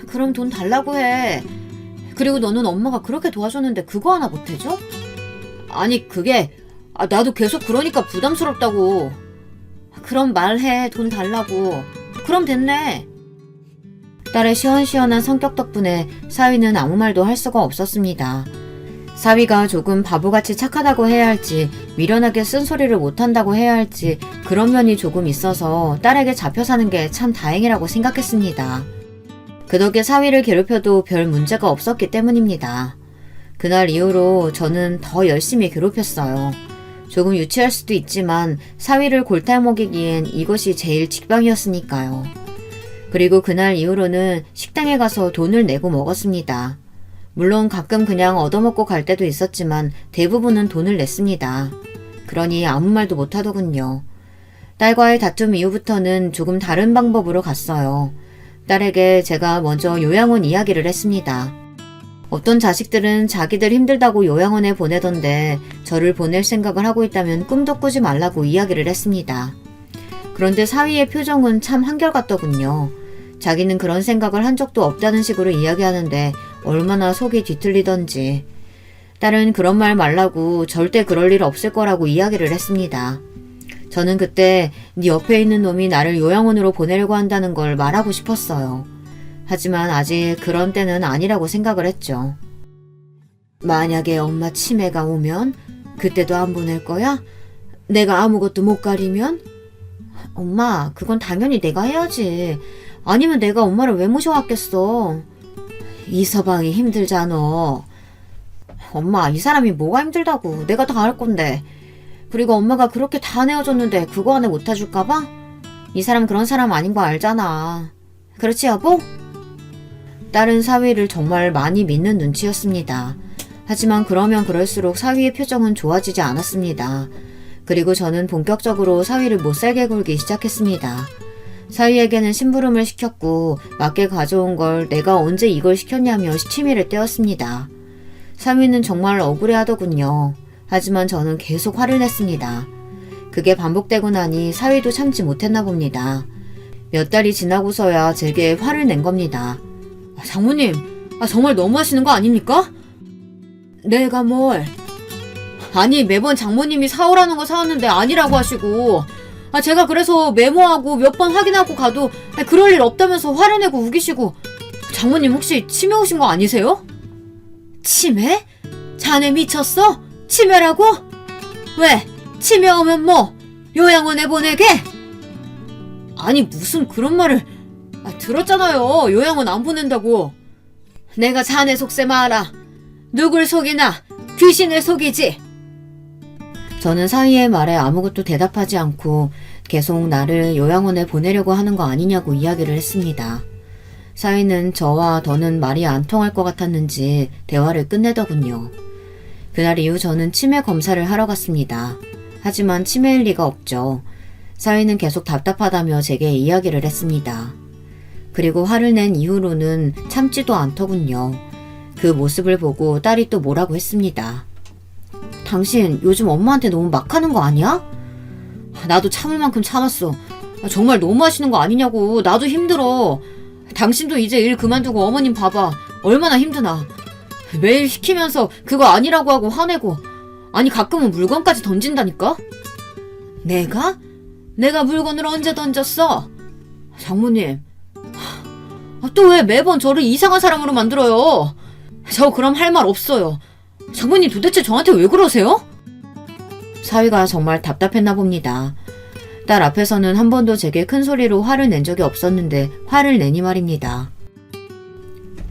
S1: 그럼 돈 달라고 해. 그리고 너는 엄마가 그렇게 도와줬는데 그거 하나 못 해줘? 아니, 그게 나도 계속 그러니까 부담스럽다고. 그럼 말해. 돈 달라고. 그럼 됐네. 딸의 시원시원한 성격 덕분에 사위는 아무 말도 할 수가 없었습니다. 사위가 조금 바보같이 착하다고 해야 할지 미련하게 쓴소리를 못한다고 해야 할지 그런 면이 조금 있어서 딸에게 잡혀 사는 게 참 다행이라고 생각했습니다. 그 덕에 사위를 괴롭혀도 별 문제가 없었기 때문입니다. 그날 이후로 저는 더 열심히 괴롭혔어요. 조금 유치할 수도 있지만 사위를 골탕 먹이기엔 이것이 제일 직방이었으니까요. 그리고 그날 이후로는 식당에 가서 돈을 내고 먹었습니다. 물론 가끔 그냥 얻어먹고 갈 때도 있었지만 대부분은 돈을 냈습니다. 그러니 아무 말도 못하더군요. 딸과의 다툼 이후부터는 조금 다른 방법으로 갔어요. 딸에게 제가 먼저 요양원 이야기를 했습니다. 어떤 자식들은 자기들 힘들다고 요양원에 보내던데 저를 보낼 생각을 하고 있다면 꿈도 꾸지 말라고 이야기를 했습니다. 그런데 사위의 표정은 참 한결같더군요. 자기는 그런 생각을 한 적도 없다는 식으로 이야기하는데 얼마나 속이 뒤틀리던지. 딸은 그런 말 말라고 절대 그럴 일 없을 거라고 이야기를 했습니다. 저는 그때 네 옆에 있는 놈이 나를 요양원으로 보내려고 한다는 걸 말하고 싶었어요. 하지만 아직 그런 때는 아니라고 생각을 했죠. 만약에 엄마 치매가 오면 그때도 안 보낼 거야? 내가 아무것도 못 가리면? 엄마, 그건 당연히 내가 해야지. 아니면 내가 엄마를 왜 모셔왔겠어. 이서방이 힘들잖아. 엄마, 이 사람이 뭐가 힘들다고. 내가 다 할 건데. 그리고 엄마가 그렇게 다 내어줬는데 그거 하나 못 해줄까봐? 이 사람 그런 사람 아닌 거 알잖아. 그렇지 여보? 딸은 사위를 정말 많이 믿는 눈치였습니다. 하지만 그러면 그럴수록 사위의 표정은 좋아지지 않았습니다. 그리고 저는 본격적으로 사위를 못살게 굴기 시작했습니다. 사위에게는 심부름을 시켰고 맞게 가져온 걸 내가 언제 이걸 시켰냐며 시치미를 떼었습니다. 사위는 정말 억울해하더군요. 하지만 저는 계속 화를 냈습니다. 그게 반복되고 나니 사위도 참지 못했나 봅니다. 몇 달이 지나고서야 제게 화를 낸 겁니다. 장모님, 정말 너무하시는 거 아닙니까? 내가 뭘? 아니, 매번 장모님이 사오라는 거 사왔는데 아니라고 하시고, 제가 그래서 메모하고 몇 번 확인하고 가도 그럴 일 없다면서 화를 내고 우기시고, 장모님 혹시 치매 오신 거 아니세요? 치매? 자네 미쳤어? 치매라고? 왜? 치매 오면 뭐? 요양원에 보내게? 아니, 무슨 그런 말을. 들었잖아요. 요양원 안 보낸다고. 내가 자네 속셈 알아. 누굴 속이나 귀신을 속이지. 저는 사위의 말에 아무것도 대답하지 않고 계속 나를 요양원에 보내려고 하는 거 아니냐고 이야기를 했습니다. 사위는 저와 더는 말이 안 통할 것 같았는지 대화를 끝내더군요. 그날 이후 저는 치매 검사를 하러 갔습니다. 하지만 치매일 리가 없죠. 사위는 계속 답답하다며 제게 이야기를 했습니다. 그리고 화를 낸 이후로는 참지도 않더군요. 그 모습을 보고 딸이 또 뭐라고 했습니다. 당신 요즘 엄마한테 너무 막 하는 거 아니야? 나도 참을 만큼 참았어. 정말 너무 하시는 거 아니냐고. 나도 힘들어. 당신도 이제 일 그만두고 어머님 봐봐. 얼마나 힘드나. 매일 시키면서 그거 아니라고 하고 화내고. 아니 가끔은 물건까지 던진다니까? 내가? 내가 물건을 언제 던졌어? 장모님. 또 왜 매번 저를 이상한 사람으로 만들어요? 저 그럼 할 말 없어요. 장모님 도대체 저한테 왜 그러세요? 사위가 정말 답답했나 봅니다. 딸 앞에서는 한 번도 제게 큰 소리로 화를 낸 적이 없었는데 화를 내니 말입니다.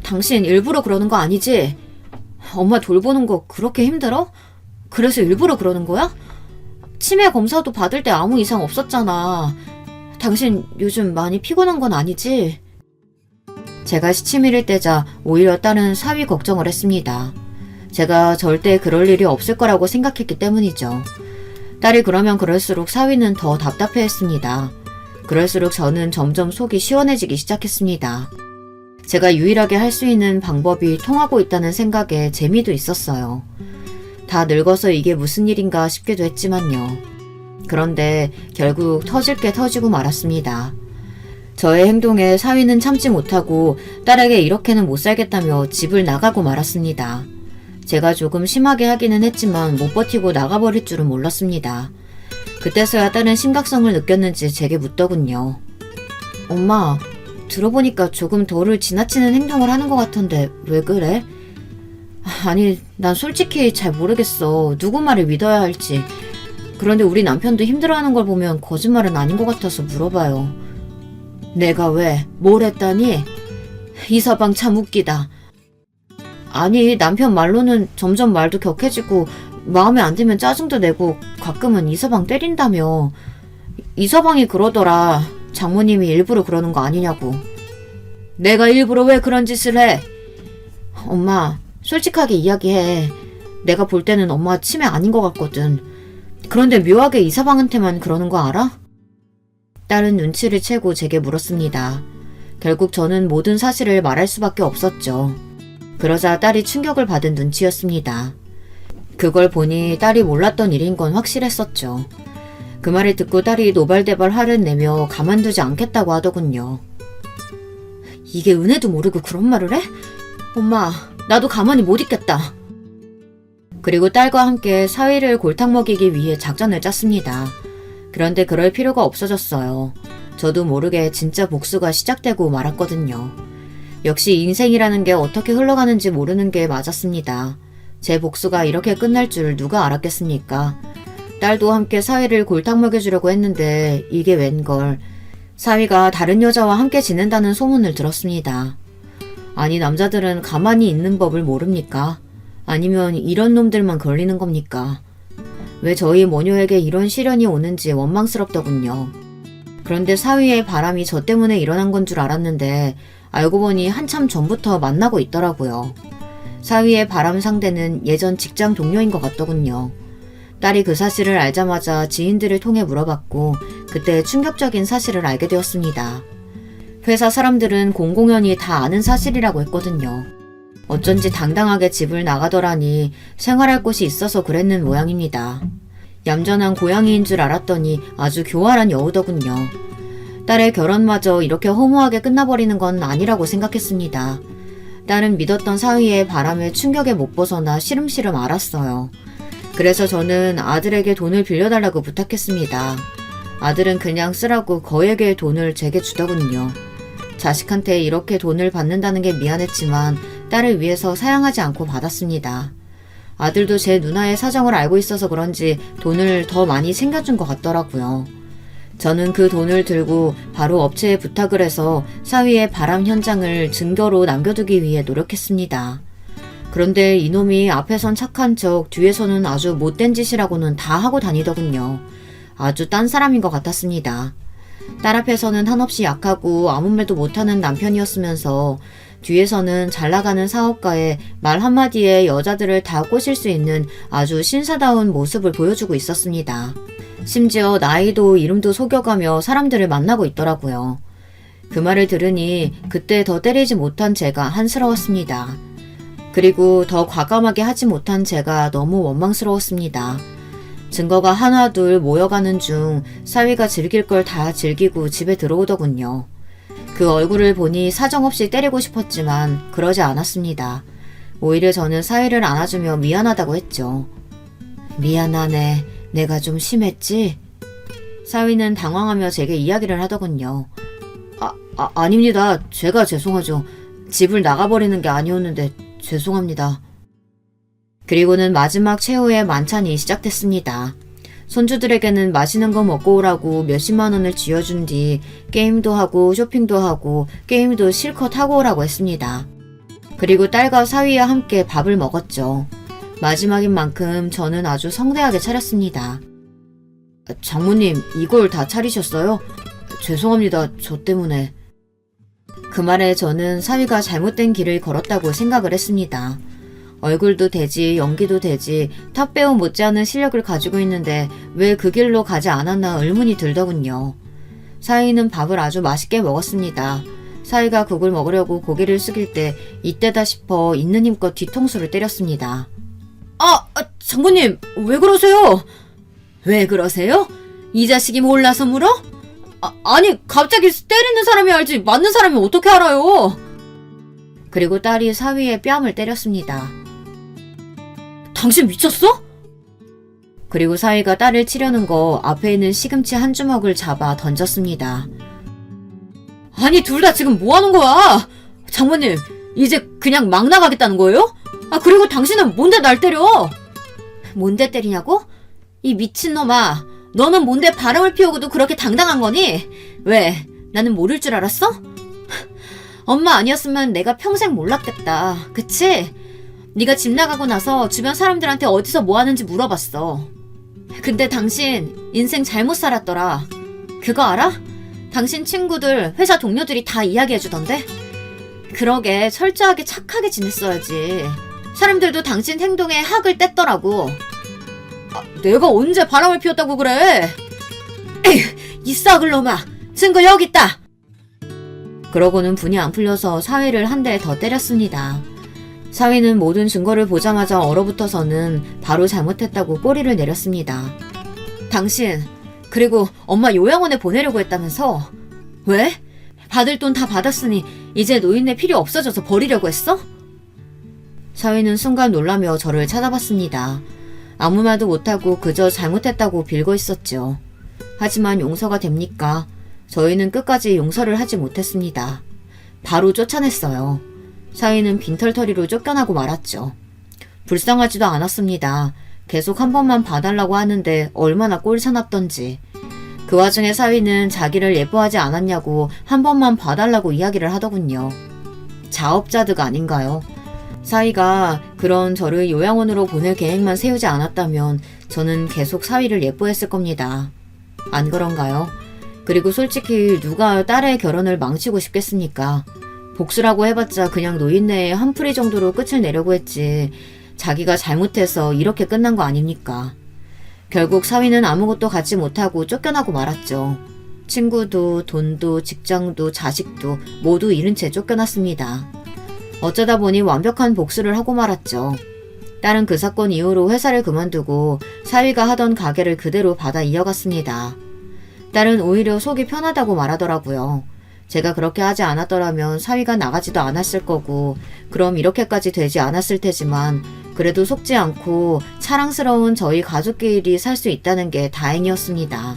S1: 당신 일부러 그러는 거 아니지? 엄마 돌보는 거 그렇게 힘들어? 그래서 일부러 그러는 거야? 치매 검사도 받을 때 아무 이상 없었잖아. 당신 요즘 많이 피곤한 건 아니지? 제가 시치미를 떼자 오히려 딸은 사위 걱정을 했습니다. 제가 절대 그럴 일이 없을 거라고 생각했기 때문이죠. 딸이 그러면 그럴수록 사위는 더 답답해했습니다. 그럴수록 저는 점점 속이 시원해지기 시작했습니다. 제가 유일하게 할 수 있는 방법이 통하고 있다는 생각에 재미도 있었어요. 다 늙어서 이게 무슨 일인가 싶기도 했지만요. 그런데 결국 터질 게 터지고 말았습니다. 저의 행동에 사위는 참지 못하고 딸에게 이렇게는 못 살겠다며 집을 나가고 말았습니다. 제가 조금 심하게 하기는 했지만 못 버티고 나가버릴 줄은 몰랐습니다. 그때서야 딸은 심각성을 느꼈는지 제게 묻더군요. 엄마, 들어보니까 조금 도를 지나치는 행동을 하는 것 같은데 왜 그래? 아니, 난 솔직히 잘 모르겠어. 누구 말을 믿어야 할지. 그런데 우리 남편도 힘들어하는 걸 보면 거짓말은 아닌 것 같아서 물어봐요. 내가 왜? 뭘 했다니? 이서방 참 웃기다. 아니, 남편 말로는 점점 말도 격해지고 마음에 안 들면 짜증도 내고 가끔은 이서방 때린다며. 이서방이 그러더라. 장모님이 일부러 그러는 거 아니냐고. 내가 일부러 왜 그런 짓을 해? 엄마, 솔직하게 이야기해. 내가 볼 때는 엄마 치매 아닌 것 같거든. 그런데 묘하게 이서방한테만 그러는 거 알아? 딸은 눈치를 채고 제게 물었습니다. 결국 저는 모든 사실을 말할 수밖에 없었죠. 그러자 딸이 충격을 받은 눈치였습니다. 그걸 보니 딸이 몰랐던 일인 건 확실했었죠. 그 말을 듣고 딸이 노발대발 화를 내며 가만두지 않겠다고 하더군요. 이게 은혜도 모르고 그런 말을 해? 엄마, 나도 가만히 못 있겠다. 그리고 딸과 함께 사위를 골탕 먹이기 위해 작전을 짰습니다. 그런데 그럴 필요가 없어졌어요. 저도 모르게 진짜 복수가 시작되고 말았거든요. 역시 인생이라는 게 어떻게 흘러가는지 모르는 게 맞았습니다. 제 복수가 이렇게 끝날 줄 누가 알았겠습니까? 딸도 함께 사위를 골탕 먹여주려고 했는데 이게 웬걸. 사위가 다른 여자와 함께 지낸다는 소문을 들었습니다. 아니 남자들은 가만히 있는 법을 모릅니까? 아니면 이런 놈들만 걸리는 겁니까? 왜 저희 모녀에게 이런 시련이 오는지 원망스럽더군요. 그런데 사위의 바람이 저 때문에 일어난 건 줄 알았는데 알고 보니 한참 전부터 만나고 있더라고요. 사위의 바람 상대는 예전 직장 동료인 것 같더군요. 딸이 그 사실을 알자마자 지인들을 통해 물어봤고 그때 충격적인 사실을 알게 되었습니다. 회사 사람들은 공공연히 다 아는 사실이라고 했거든요. 어쩐지 당당하게 집을 나가더라니 생활할 곳이 있어서 그랬는 모양입니다. 얌전한 고양이인 줄 알았더니 아주 교활한 여우더군요. 딸의 결혼마저 이렇게 허무하게 끝나버리는 건 아니라고 생각했습니다. 딸은 믿었던 사위의 바람에 충격에 못 벗어나 시름시름 앓았어요. 그래서 저는 아들에게 돈을 빌려달라고 부탁했습니다. 아들은 그냥 쓰라고 거액의 돈을 제게 주더군요. 자식한테 이렇게 돈을 받는다는 게 미안했지만 딸을 위해서 사양하지 않고 받았습니다. 아들도 제 누나의 사정을 알고 있어서 그런지 돈을 더 많이 챙겨준 것 같더라고요. 저는 그 돈을 들고 바로 업체에 부탁을 해서 사위의 바람 현장을 증거로 남겨두기 위해 노력했습니다. 그런데 이놈이 앞에선 착한 척 뒤에서는 아주 못된 짓이라고는 다 하고 다니더군요. 아주 딴 사람인 것 같았습니다. 딸 앞에서는 한없이 약하고 아무 말도 못하는 남편이었으면서 뒤에서는 잘나가는 사업가에 말 한마디에 여자들을 다 꼬실 수 있는 아주 신사다운 모습을 보여주고 있었습니다. 심지어 나이도 이름도 속여가며 사람들을 만나고 있더라고요. 그 말을 들으니 그때 더 때리지 못한 제가 한스러웠습니다. 그리고 더 과감하게 하지 못한 제가 너무 원망스러웠습니다. 증거가 하나둘 모여가는 중 사위가 즐길 걸 다 즐기고 집에 들어오더군요. 그 얼굴을 보니 사정없이 때리고 싶었지만 그러지 않았습니다. 오히려 저는 사위를 안아주며 미안하다고 했죠. 미안하네. 내가 좀 심했지? 사위는 당황하며 제게 이야기를 하더군요. 아닙니다. 제가 죄송하죠. 집을 나가버리는 게 아니었는데 죄송합니다. 그리고는 마지막 최후의 만찬이 시작됐습니다. 손주들에게는 맛있는 거 먹고 오라고 몇십만 원을 쥐어준 뒤 게임도 하고 쇼핑도 하고 게임도 실컷 하고 오라고 했습니다. 그리고 딸과 사위와 함께 밥을 먹었죠. 마지막인 만큼 저는 아주 성대하게 차렸습니다. 장모님, 이걸 다 차리셨어요? 죄송합니다. 저 때문에. 그 말에 저는 사위가 잘못된 길을 걸었다고 생각을 했습니다. 얼굴도 되지 연기도 되지 탑배우 못지않은 실력을 가지고 있는데 왜 그 길로 가지 않았나 의문이 들더군요. 사위는 밥을 아주 맛있게 먹었습니다. 사위가 국을 먹으려고 고개를 숙일 때 이때다 싶어 있는 힘껏 뒤통수를 때렸습니다. 장모님 왜 그러세요? 왜 그러세요? 이 자식이 몰라서 물어? 아니 갑자기 때리는 사람이 알지 맞는 사람이 어떻게 알아요? 그리고 딸이 사위의 뺨을 때렸습니다. 당신 미쳤어? 그리고 사위가 딸을 치려는 거 앞에 있는 시금치 한 주먹을 잡아 던졌습니다. 아니 둘 다 지금 뭐 하는 거야? 장모님 이제 그냥 막 나가겠다는 거예요? 그리고 당신은 뭔데 날 때려? 뭔데 때리냐고? 이 미친놈아 너는 뭔데 바람을 피우고도 그렇게 당당한 거니? 왜? 나는 모를 줄 알았어? 엄마 아니었으면 내가 평생 몰랐겠다. 그치? 네가 집 나가고 나서 주변 사람들한테 어디서 뭐 하는지 물어봤어. 근데 당신 인생 잘못 살았더라. 그거 알아? 당신 친구들, 회사 동료들이 다 이야기해주던데? 그러게 철저하게 착하게 지냈어야지. 사람들도 당신 행동에 학을 뗐더라고. 내가 언제 바람을 피웠다고 그래? 에휴, 이 썩을 놈아. 증거 여기 있다. 그러고는 분이 안 풀려서 사위를 한 대 더 때렸습니다. 사위는 모든 증거를 보자마자 얼어붙어서는 바로 잘못했다고 꼬리를 내렸습니다. 당신, 그리고 엄마 요양원에 보내려고 했다면서? 왜? 받을 돈 다 받았으니 이제 노인네 필요 없어져서 버리려고 했어? 사위는 순간 놀라며 저를 쳐다봤습니다. 아무 말도 못하고 그저 잘못했다고 빌고 있었죠. 하지만 용서가 됩니까? 저희는 끝까지 용서를 하지 못했습니다. 바로 쫓아냈어요. 사위는 빈털터리로 쫓겨나고 말았죠. 불쌍하지도 않았습니다. 계속 한 번만 봐달라고 하는데 얼마나 꼴사납던지. 그 와중에 사위는 자기를 예뻐하지 않았냐고 한 번만 봐달라고 이야기를 하더군요. 자업자득 아닌가요? 사위가 그런 저를 요양원으로 보낼 계획만 세우지 않았다면 저는 계속 사위를 예뻐했을 겁니다. 안 그런가요? 그리고 솔직히 누가 딸의 결혼을 망치고 싶겠습니까? 복수라고 해봤자 그냥 노인네의 한풀이 정도로 끝을 내려고 했지 자기가 잘못해서 이렇게 끝난 거 아닙니까? 결국 사위는 아무것도 갖지 못하고 쫓겨나고 말았죠. 친구도 돈도 직장도 자식도 모두 잃은 채 쫓겨났습니다. 어쩌다 보니 완벽한 복수를 하고 말았죠. 딸은 그 사건 이후로 회사를 그만두고 사위가 하던 가게를 그대로 받아 이어갔습니다. 딸은 오히려 속이 편하다고 말하더라고요. 제가 그렇게 하지 않았더라면 사위가 나가지도 않았을 거고 그럼 이렇게까지 되지 않았을 테지만 그래도 속지 않고 사랑스러운 저희 가족끼리 살 수 있다는 게 다행이었습니다.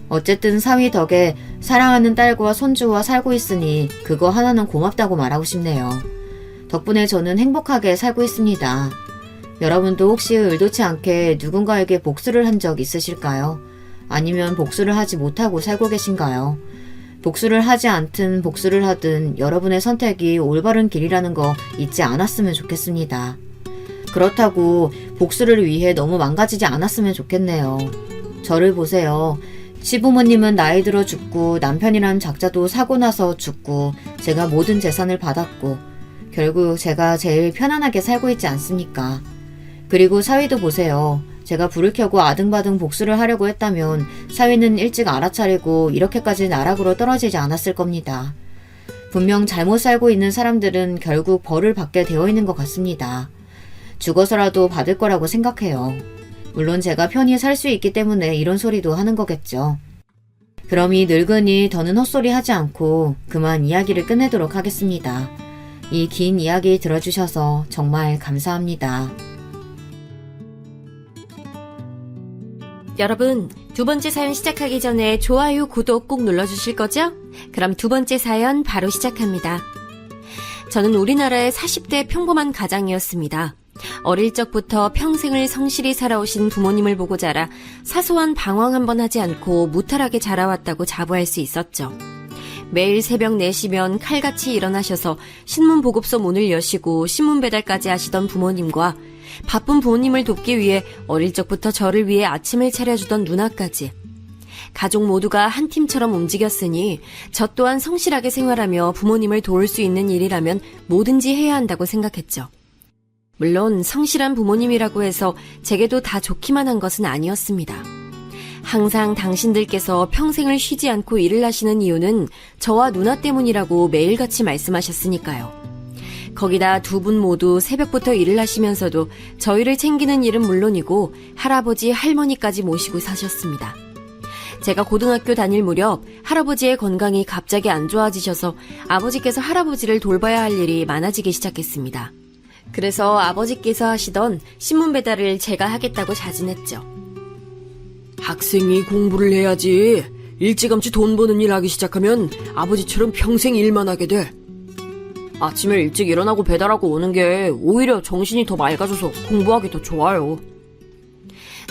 S1: 어쨌든 사위 덕에 사랑하는 딸과 손주와 살고 있으니 그거 하나는 고맙다고 말하고 싶네요. 덕분에 저는 행복하게 살고 있습니다. 여러분도 혹시 의도치 않게 누군가에게 복수를 한 적 있으실까요? 아니면 복수를 하지 못하고 살고 계신가요? 복수를 하지 않든 복수를 하든 여러분의 선택이 올바른 길이라는 거 잊지 않았으면 좋겠습니다. 그렇다고 복수를 위해 너무 망가지지 않았으면 좋겠네요. 저를 보세요. 시부모님은 나이 들어 죽고 남편이란 작자도 사고 나서 죽고 제가 모든 재산을 받았고 결국 제가 제일 편안하게 살고 있지 않습니까? 그리고 사위도 보세요. 제가 불을 켜고 아등바등 복수를 하려고 했다면 사위는 일찍 알아차리고 이렇게까지 나락으로 떨어지지 않았을 겁니다. 분명 잘못 살고 있는 사람들은 결국 벌을 받게 되어 있는 것 같습니다. 죽어서라도 받을 거라고 생각해요. 물론 제가 편히 살 수 있기 때문에 이런 소리도 하는 거겠죠. 그럼 이 늙은이 더는 헛소리 하지 않고 그만 이야기를 끝내도록 하겠습니다. 이 긴 이야기 들어주셔서 정말 감사합니다.
S3: 여러분, 두 번째 사연 시작하기 전에 좋아요, 구독 꼭 눌러주실 거죠? 그럼 두 번째 사연 바로 시작합니다. 저는 우리나라의 40대 평범한 가장이었습니다. 어릴 적부터 평생을 성실히 살아오신 부모님을 보고 자라 사소한 방황 한 번 하지 않고 무탈하게 자라왔다고 자부할 수 있었죠. 매일 새벽 4시면 칼같이 일어나셔서 신문 보급소 문을 여시고 신문 배달까지 하시던 부모님과 바쁜 부모님을 돕기 위해 어릴 적부터 저를 위해 아침을 차려주던 누나까지 가족 모두가 한 팀처럼 움직였으니 저 또한 성실하게 생활하며 부모님을 도울 수 있는 일이라면 뭐든지 해야 한다고 생각했죠. 물론 성실한 부모님이라고 해서 제게도 다 좋기만 한 것은 아니었습니다. 항상 당신들께서 평생을 쉬지 않고 일을 하시는 이유는 저와 누나 때문이라고 매일같이 말씀하셨으니까요. 거기다 두 분 모두 새벽부터 일을 하시면서도 저희를 챙기는 일은 물론이고 할아버지, 할머니까지 모시고 사셨습니다. 제가 고등학교 다닐 무렵 할아버지의 건강이 갑자기 안 좋아지셔서 아버지께서 할아버지를 돌봐야 할 일이 많아지기 시작했습니다. 그래서 아버지께서 하시던 신문 배달을 제가 하겠다고 자진했죠.
S4: 학생이 공부를 해야지. 일찌감치 돈 버는 일 하기 시작하면 아버지처럼 평생 일만 하게 돼. 아침에 일찍 일어나고 배달하고 오는 게 오히려 정신이 더 맑아져서 공부하기 더 좋아요.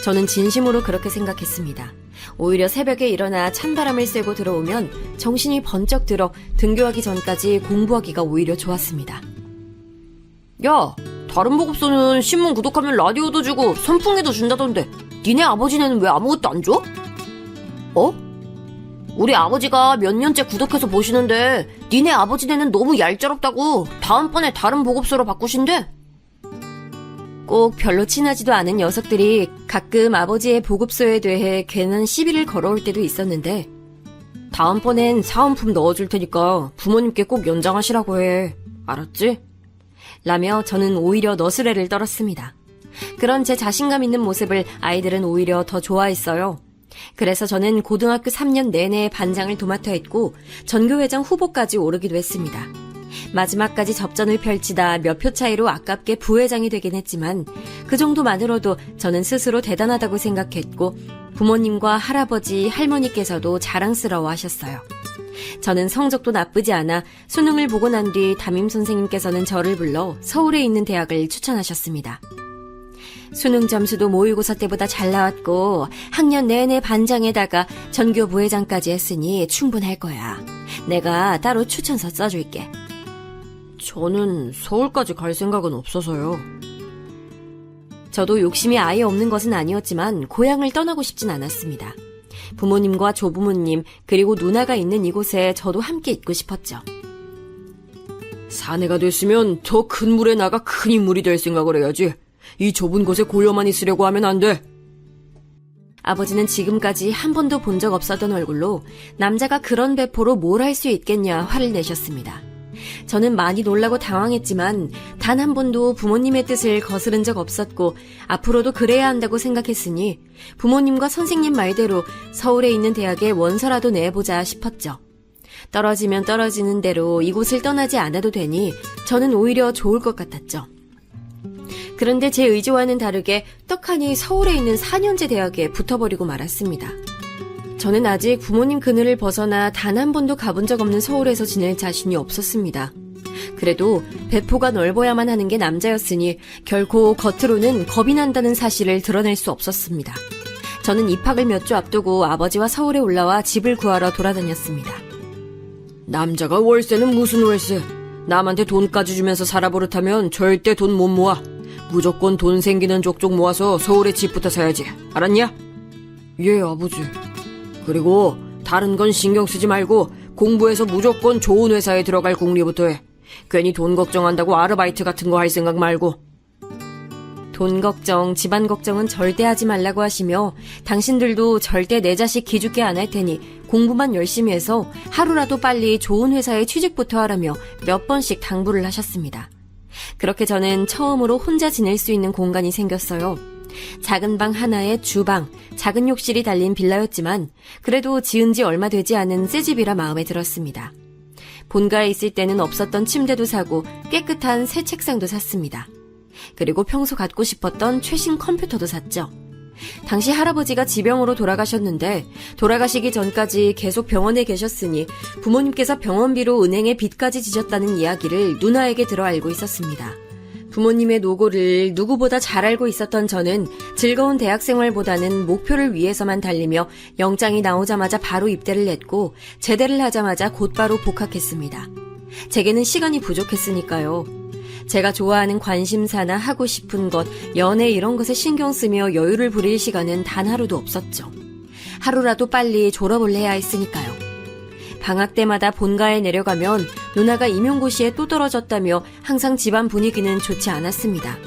S3: 저는 진심으로 그렇게 생각했습니다. 오히려 새벽에 일어나 찬바람을 쐬고 들어오면 정신이 번쩍 들어 등교하기 전까지 공부하기가 오히려 좋았습니다.
S4: 야, 다른 보급소는 신문 구독하면 라디오도 주고 선풍기도 준다던데 니네 아버지네는 왜 아무것도 안 줘? 어? 우리 아버지가 몇 년째 구독해서 보시는데 니네 아버지네는 너무 얄짤없다고 다음번에 다른 보급소로 바꾸신대.
S3: 꼭 별로 친하지도 않은 녀석들이 가끔 아버지의 보급소에 대해 괜한 시비를 걸어올 때도 있었는데
S4: 다음번엔 사은품 넣어줄 테니까 부모님께 꼭 연장하시라고 해. 알았지?
S3: 라며 저는 오히려 너스레를 떨었습니다. 그런 제 자신감 있는 모습을 아이들은 오히려 더 좋아했어요. 그래서 저는 고등학교 3년 내내 반장을 도맡아 했고 전교회장 후보까지 오르기도 했습니다. 마지막까지 접전을 펼치다 몇 표 차이로 아깝게 부회장이 되긴 했지만 그 정도만으로도 저는 스스로 대단하다고 생각했고 부모님과 할아버지, 할머니께서도 자랑스러워 하셨어요. 저는 성적도 나쁘지 않아 수능을 보고 난 뒤 담임 선생님께서는 저를 불러 서울에 있는 대학을 추천하셨습니다. 수능 점수도 모의고사 때보다 잘 나왔고 학년 내내 반장에다가 전교 부회장까지 했으니 충분할 거야. 내가 따로 추천서 써줄게.
S4: 저는 서울까지 갈 생각은 없어서요.
S3: 저도 욕심이 아예 없는 것은 아니었지만 고향을 떠나고 싶진 않았습니다. 부모님과 조부모님 그리고 누나가 있는 이곳에 저도 함께 있고 싶었죠.
S4: 사내가 됐으면 더 큰 물에 나가 큰 인물이 될 생각을 해야지. 이 좁은 곳에 고여만 있으려고 하면 안 돼.
S3: 아버지는 지금까지 한 번도 본 적 없었던 얼굴로 남자가 그런 배포로 뭘 할 수 있겠냐 화를 내셨습니다. 저는 많이 놀라고 당황했지만 단 한 번도 부모님의 뜻을 거스른 적 없었고 앞으로도 그래야 한다고 생각했으니 부모님과 선생님 말대로 서울에 있는 대학에 원서라도 내보자 싶었죠. 떨어지면 떨어지는 대로 이곳을 떠나지 않아도 되니 저는 오히려 좋을 것 같았죠. 그런데 제 의지와는 다르게 떡하니 서울에 있는 4년제 대학에 붙어버리고 말았습니다. 저는 아직 부모님 그늘을 벗어나 단 한 번도 가본 적 없는 서울에서 지낼 자신이 없었습니다. 그래도 배포가 넓어야만 하는 게 남자였으니 결코 겉으로는 겁이 난다는 사실을 드러낼 수 없었습니다. 저는 입학을 몇 주 앞두고 아버지와 서울에 올라와 집을 구하러 돌아다녔습니다.
S4: 남자가 월세는 무슨 월세? 남한테 돈까지 주면서 살아버릇하면 절대 돈 못 모아. 무조건 돈 생기는 족족 모아서 서울에 집부터 사야지. 알았냐? 예, 아버지. 그리고 다른 건 신경 쓰지 말고 공부해서 무조건 좋은 회사에 들어갈 궁리부터 해. 괜히 돈 걱정한다고 아르바이트 같은 거 할 생각 말고.
S3: 돈 걱정, 집안 걱정은 절대 하지 말라고 하시며 당신들도 절대 내 자식 기죽게 안 할 테니 공부만 열심히 해서 하루라도 빨리 좋은 회사에 취직부터 하라며 몇 번씩 당부를 하셨습니다. 그렇게 저는 처음으로 혼자 지낼 수 있는 공간이 생겼어요. 작은 방 하나에 주방, 작은 욕실이 달린 빌라였지만 그래도 지은 지 얼마 되지 않은 새 집이라 마음에 들었습니다. 본가에 있을 때는 없었던 침대도 사고 깨끗한 새 책상도 샀습니다. 그리고 평소 갖고 싶었던 최신 컴퓨터도 샀죠. 당시 할아버지가 지병으로 돌아가셨는데 돌아가시기 전까지 계속 병원에 계셨으니 부모님께서 병원비로 은행에 빚까지 지셨다는 이야기를 누나에게 들어 알고 있었습니다. 부모님의 노고를 누구보다 잘 알고 있었던 저는 즐거운 대학생활보다는 목표를 위해서만 달리며 영장이 나오자마자 바로 입대를 했고 제대를 하자마자 곧바로 복학했습니다. 제게는 시간이 부족했으니까요. 제가 좋아하는 관심사나 하고 싶은 것, 연애 이런 것에 신경 쓰며 여유를 부릴 시간은 단 하루도 없었죠. 하루라도 빨리 졸업을 해야 했으니까요. 방학 때마다 본가에 내려가면 누나가 임용고시에 또 떨어졌다며 항상 집안 분위기는 좋지 않았습니다.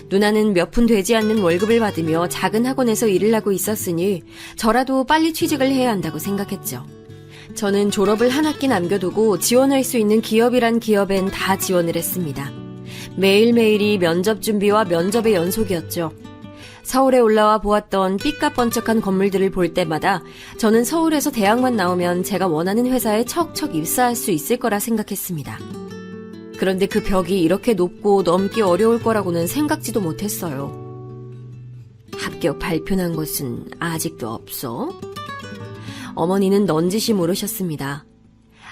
S3: 누나는 몇 푼 되지 않는 월급을 받으며 작은 학원에서 일을 하고 있었으니 저라도 빨리 취직을 해야 한다고 생각했죠. 저는 졸업을 한 학기 남겨두고 지원할 수 있는 기업이란 기업엔 다 지원을 했습니다. 매일매일이 면접 준비와 면접의 연속이었죠. 서울에 올라와 보았던 삐까뻔쩍한 건물들을 볼 때마다 저는 서울에서 대학만 나오면 제가 원하는 회사에 척척 입사할 수 있을 거라 생각했습니다. 그런데 그 벽이 이렇게 높고 넘기 어려울 거라고는 생각지도 못했어요. 합격 발표난 것은 아직도 없어? 어머니는 넌지시 물으셨습니다.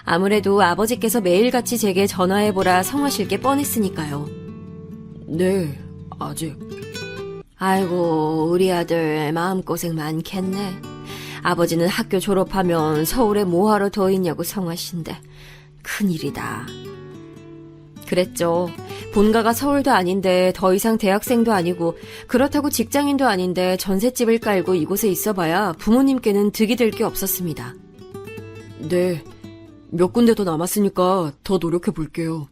S3: 아무래도 아버지께서 매일같이 제게 전화해보라 성하실 게 뻔했으니까요.
S4: 네, 아직.
S3: 아이고, 우리 아들 마음고생 많겠네. 아버지는 학교 졸업하면 서울에 뭐하러 더 있냐고 성하신대. 큰일이다. 그랬죠. 본가가 서울도 아닌데 더 이상 대학생도 아니고 그렇다고 직장인도 아닌데 전셋집을 깔고 이곳에 있어봐야 부모님께는 득이 될 게 없었습니다.
S4: 네, 몇 군데 더 남았으니까 더 노력해 볼게요.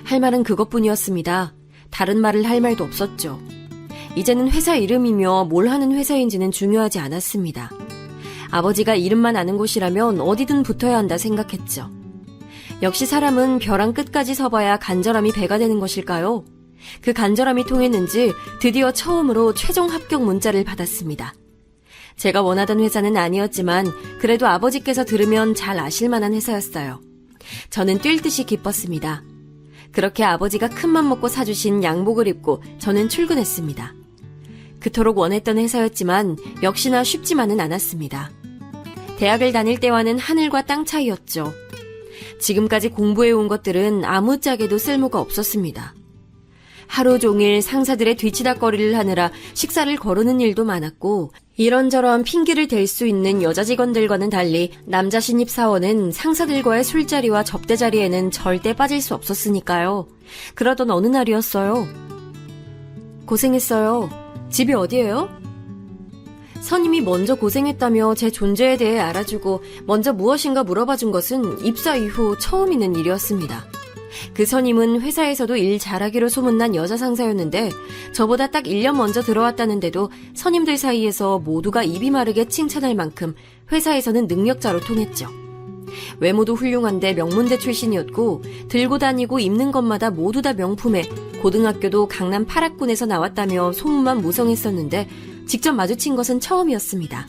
S3: 할 말은 그것뿐이었습니다. 다른 말을 할 말도 없었죠. 이제는 회사 이름이며 뭘 하는 회사인지는 중요하지 않았습니다. 아버지가 이름만 아는 곳이라면 어디든 붙어야 한다 생각했죠. 역시 사람은 벼랑 끝까지 서봐야 간절함이 배가 되는 것일까요? 그 간절함이 통했는지 드디어 처음으로 최종 합격 문자를 받았습니다. 제가 원하던 회사는 아니었지만 그래도 아버지께서 들으면 잘 아실 만한 회사였어요. 저는 뛸 듯이 기뻤습니다. 그렇게 아버지가 큰맘 먹고 사주신 양복을 입고 저는 출근했습니다. 그토록 원했던 회사였지만 역시나 쉽지만은 않았습니다. 대학을 다닐 때와는 하늘과 땅 차이였죠. 지금까지 공부해온 것들은 아무짝에도 쓸모가 없었습니다. 하루 종일 상사들의 뒤치다꺼리를 하느라 식사를 거르는 일도 많았고 이런저런 핑계를 댈 수 있는 여자 직원들과는 달리 남자 신입 사원은 상사들과의 술자리와 접대자리에는 절대 빠질 수 없었으니까요. 그러던 어느 날이었어요. 고생했어요. 집이 어디예요? 선임이 먼저 고생했다며 제 존재에 대해 알아주고 먼저 무엇인가 물어봐준 것은 입사 이후 처음 있는 일이었습니다. 그 선임은 회사에서도 일 잘하기로 소문난 여자 상사였는데 저보다 딱 1년 먼저 들어왔다는데도 선임들 사이에서 모두가 입이 마르게 칭찬할 만큼 회사에서는 능력자로 통했죠. 외모도 훌륭한데 명문대 출신이었고 들고 다니고 입는 것마다 모두 다 명품에 고등학교도 강남 8학군에서 나왔다며 소문만 무성했었는데 직접 마주친 것은 처음이었습니다.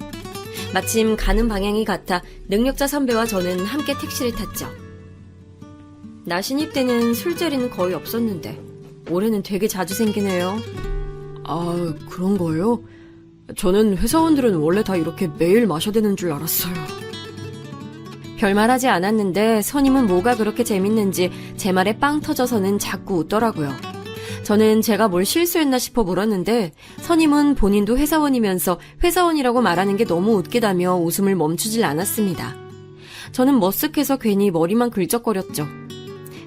S3: 마침 가는 방향이 같아 능력자 선배와 저는 함께 택시를 탔죠. 나 신입 때는 술자리는 거의 없었는데 올해는 되게 자주 생기네요.
S4: 아, 그런 거예요? 저는 회사원들은 원래 다 이렇게 매일 마셔대는 줄 알았어요.
S3: 별말하지 않았는데 선임은 뭐가 그렇게 재밌는지 제 말에 빵 터져서는 자꾸 웃더라고요. 저는 제가 뭘 실수했나 싶어 물었는데 선임은 본인도 회사원이면서 회사원이라고 말하는 게 너무 웃기다며 웃음을 멈추질 않았습니다. 저는 머쓱해서 괜히 머리만 긁적거렸죠.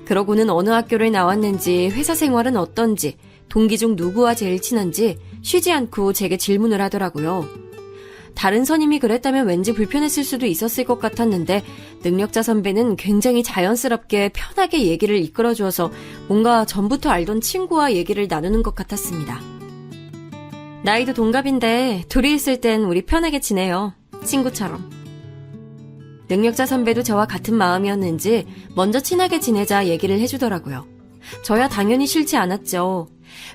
S3: 그러고는 어느 학교를 나왔는지 회사 생활은 어떤지 동기 중 누구와 제일 친한지 쉬지 않고 제게 질문을 하더라고요. 다른 선임이 그랬다면 왠지 불편했을 수도 있었을 것 같았는데 능력자 선배는 굉장히 자연스럽게 편하게 얘기를 이끌어주어서 뭔가 전부터 알던 친구와 얘기를 나누는 것 같았습니다. 나이도 동갑인데 둘이 있을 땐 우리 편하게 지내요. 친구처럼. 능력자 선배도 저와 같은 마음이었는지 먼저 친하게 지내자 얘기를 해주더라고요. 저야 당연히 싫지 않았죠.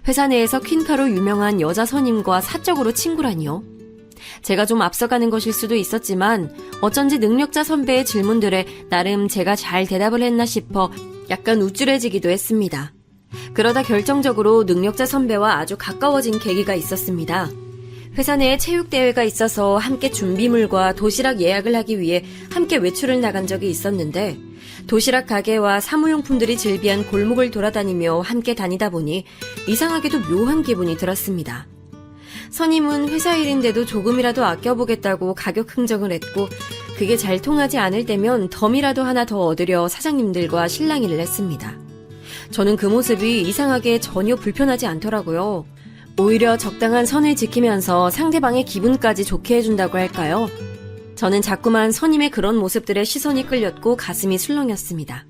S3: 회사 내에서 퀸카로 유명한 여자 선임과 사적으로 친구라니요. 제가 좀 앞서가는 것일 수도 있었지만 어쩐지 능력자 선배의 질문들에 나름 제가 잘 대답을 했나 싶어 약간 우쭐해지기도 했습니다. 그러다 결정적으로 능력자 선배와 아주 가까워진 계기가 있었습니다. 회사 내에 체육대회가 있어서 함께 준비물과 도시락 예약을 하기 위해 함께 외출을 나간 적이 있었는데 도시락 가게와 사무용품들이 즐비한 골목을 돌아다니며 함께 다니다 보니 이상하게도 묘한 기분이 들었습니다. 선임은 회사 일인데도 조금이라도 아껴보겠다고 가격 흥정을 했고 그게 잘 통하지 않을 때면 덤이라도 하나 더 얻으려 사장님들과 실랑이를 했습니다. 저는 그 모습이 이상하게 전혀 불편하지 않더라고요. 오히려 적당한 선을 지키면서 상대방의 기분까지 좋게 해준다고 할까요? 저는 자꾸만 선임의 그런 모습들에 시선이 끌렸고 가슴이 술렁였습니다.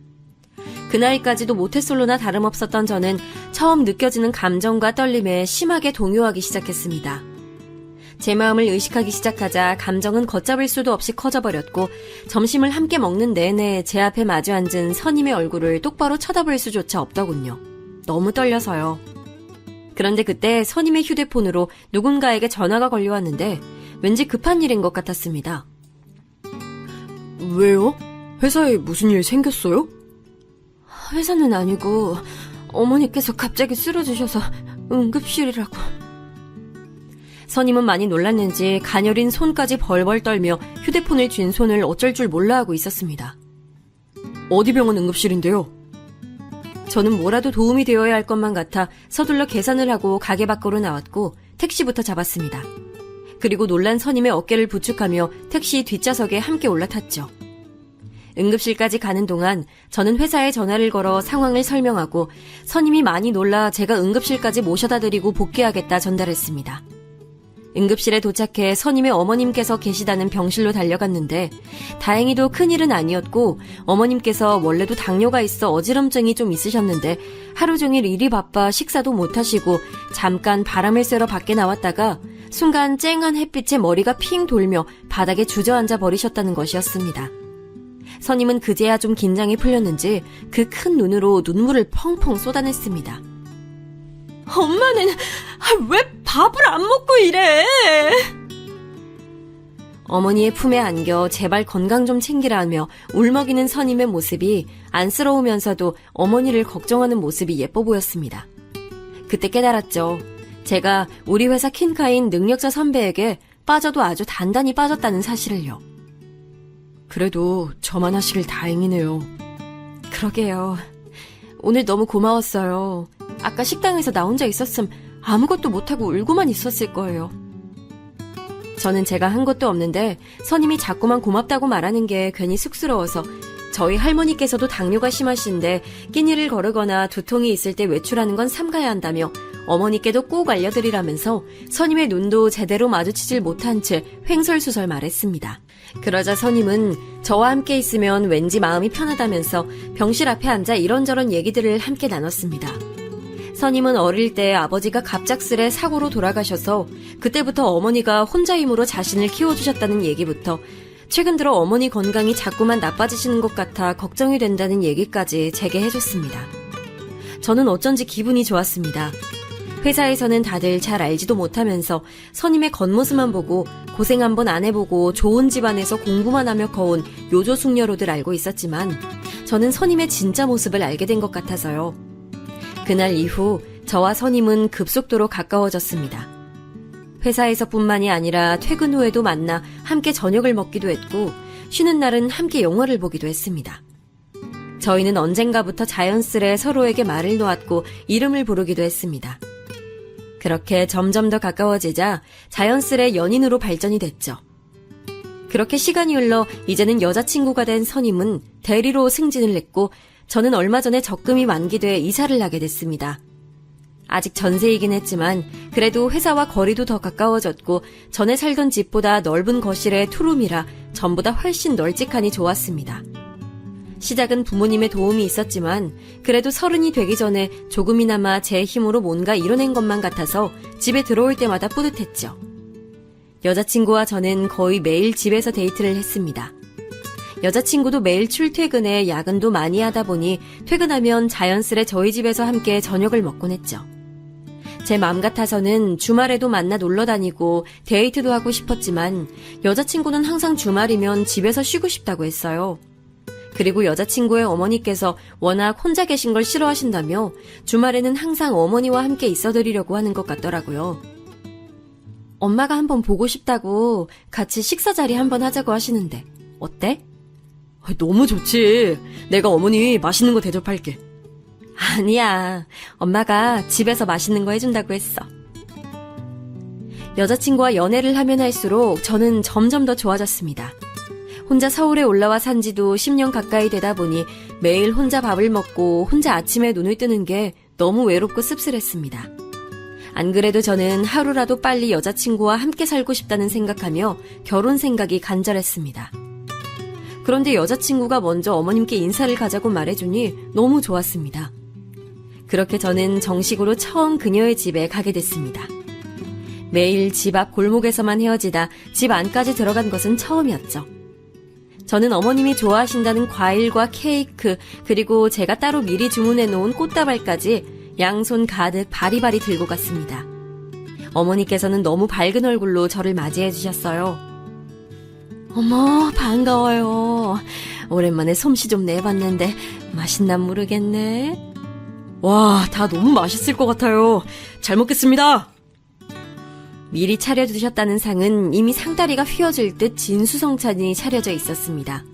S3: 그 나이까지도 모태솔로나 다름없었던 저는 처음 느껴지는 감정과 떨림에 심하게 동요하기 시작했습니다. 제 마음을 의식하기 시작하자 감정은 걷잡을 수도 없이 커져버렸고 점심을 함께 먹는 내내 제 앞에 마주 앉은 선임의 얼굴을 똑바로 쳐다볼 수조차 없더군요. 너무 떨려서요. 그런데 그때 선임의 휴대폰으로 누군가에게 전화가 걸려왔는데 왠지 급한 일인 것 같았습니다.
S4: 왜요? 회사에 무슨 일 생겼어요?
S3: 회사는 아니고 어머니께서 갑자기 쓰러지셔서 응급실이라고. 선임은 많이 놀랐는지 가녀린 손까지 벌벌 떨며 휴대폰을 쥔 손을 어쩔 줄 몰라 하고 있었습니다.
S4: 어디 병원 응급실인데요?
S3: 저는 뭐라도 도움이 되어야 할 것만 같아 서둘러 계산을 하고 가게 밖으로 나왔고 택시부터 잡았습니다. 그리고 놀란 선임의 어깨를 부축하며 택시 뒷좌석에 함께 올라탔죠. 응급실까지 가는 동안 저는 회사에 전화를 걸어 상황을 설명하고 선임이 많이 놀라 제가 응급실까지 모셔다 드리고 복귀하겠다 전달했습니다. 응급실에 도착해 선임의 어머님께서 계시다는 병실로 달려갔는데 다행히도 큰일은 아니었고 어머님께서 원래도 당뇨가 있어 어지럼증이 좀 있으셨는데 하루 종일 일이 바빠 식사도 못하시고 잠깐 바람을 쐬러 밖에 나왔다가 순간 쨍한 햇빛에 머리가 핑 돌며 바닥에 주저앉아 버리셨다는 것이었습니다. 선임은 그제야 좀 긴장이 풀렸는지 그 큰 눈으로 눈물을 펑펑 쏟아냈습니다.
S4: 엄마는 왜 밥을 안 먹고 이래?
S3: 어머니의 품에 안겨 제발 건강 좀 챙기라며 울먹이는 선임의 모습이 안쓰러우면서도 어머니를 걱정하는 모습이 예뻐 보였습니다. 그때 깨달았죠. 제가 우리 회사 킨카인 능력자 선배에게 빠져도 아주 단단히 빠졌다는 사실을요.
S4: 그래도 저만 하시길 다행이네요.
S3: 그러게요. 오늘 너무 고마웠어요. 아까 식당에서 나 혼자 있었음 아무것도 못하고 울고만 있었을 거예요. 저는 제가 한 것도 없는데 선임이 자꾸만 고맙다고 말하는 게 괜히 쑥스러워서 저희 할머니께서도 당뇨가 심하신데 끼니를 거르거나 두통이 있을 때 외출하는 건 삼가야 한다며 어머니께도 꼭 알려드리라면서 선임의 눈도 제대로 마주치질 못한 채 횡설수설 말했습니다. 그러자 선임은 저와 함께 있으면 왠지 마음이 편하다면서 병실 앞에 앉아 이런저런 얘기들을 함께 나눴습니다. 선임은 어릴 때 아버지가 갑작스레 사고로 돌아가셔서 그때부터 어머니가 혼자 힘으로 자신을 키워주셨다는 얘기부터 최근 들어 어머니 건강이 자꾸만 나빠지시는 것 같아 걱정이 된다는 얘기까지 제게 해줬습니다. 저는 어쩐지 기분이 좋았습니다. 회사에서는 다들 잘 알지도 못하면서 선임의 겉모습만 보고 고생 한번 안 해보고 좋은 집안에서 공부만 하며 커온 요조숙녀로들 알고 있었지만 저는 선임의 진짜 모습을 알게 된 것 같아서요. 그날 이후 저와 선임은 급속도로 가까워졌습니다. 회사에서뿐만이 아니라 퇴근 후에도 만나 함께 저녁을 먹기도 했고 쉬는 날은 함께 영화를 보기도 했습니다. 저희는 언젠가부터 자연스레 서로에게 말을 놓았고 이름을 부르기도 했습니다. 그렇게 점점 더 가까워지자 자연스레 연인으로 발전이 됐죠. 그렇게 시간이 흘러 이제는 여자친구가 된 선임은 대리로 승진을 했고 저는 얼마 전에 적금이 만기돼 이사를 하게 됐습니다. 아직 전세이긴 했지만 그래도 회사와 거리도 더 가까워졌고 전에 살던 집보다 넓은 거실에 투룸이라 전보다 훨씬 널찍하니 좋았습니다. 시작은 부모님의 도움이 있었지만 그래도 30이 되기 전에 조금이나마 제 힘으로 뭔가 이뤄낸 것만 같아서 집에 들어올 때마다 뿌듯했죠. 여자친구와 저는 거의 매일 집에서 데이트를 했습니다. 여자친구도 매일 출퇴근에 야근도 많이 하다 보니 퇴근하면 자연스레 저희 집에서 함께 저녁을 먹곤 했죠. 제 마음 같아서는 주말에도 만나 놀러 다니고 데이트도 하고 싶었지만 여자친구는 항상 주말이면 집에서 쉬고 싶다고 했어요. 그리고 여자친구의 어머니께서 워낙 혼자 계신 걸 싫어하신다며 주말에는 항상 어머니와 함께 있어드리려고 하는 것 같더라고요. 엄마가 한번 보고 싶다고 같이 식사 자리 한번 하자고 하시는데 어때?
S4: 너무 좋지. 내가 어머니 맛있는 거 대접할게.
S3: 아니야. 엄마가 집에서 맛있는 거 해준다고 했어. 여자친구와 연애를 하면 할수록 저는 점점 더 좋아졌습니다. 혼자 서울에 올라와 산 지도 10년 가까이 되다 보니 매일 혼자 밥을 먹고 혼자 아침에 눈을 뜨는 게 너무 외롭고 씁쓸했습니다. 안 그래도 저는 하루라도 빨리 여자친구와 함께 살고 싶다는 생각하며 결혼 생각이 간절했습니다. 그런데 여자친구가 먼저 어머님께 인사를 가자고 말해주니 너무 좋았습니다. 그렇게 저는 정식으로 처음 그녀의 집에 가게 됐습니다. 매일 집 앞 골목에서만 헤어지다 집 안까지 들어간 것은 처음이었죠. 저는 어머님이 좋아하신다는 과일과 케이크 그리고 제가 따로 미리 주문해 놓은 꽃다발까지 양손 가득 바리바리 들고 갔습니다. 어머니께서는 너무 밝은 얼굴로 저를 맞이해 주셨어요. 어머, 반가워요. 오랜만에 솜씨 좀 내봤는데 맛있나 모르겠네.
S4: 와, 다 너무 맛있을 것 같아요. 잘 먹겠습니다.
S3: 미리 차려주셨다는 상은 이미 상다리가 휘어질 듯 진수성찬이 차려져 있었습니다.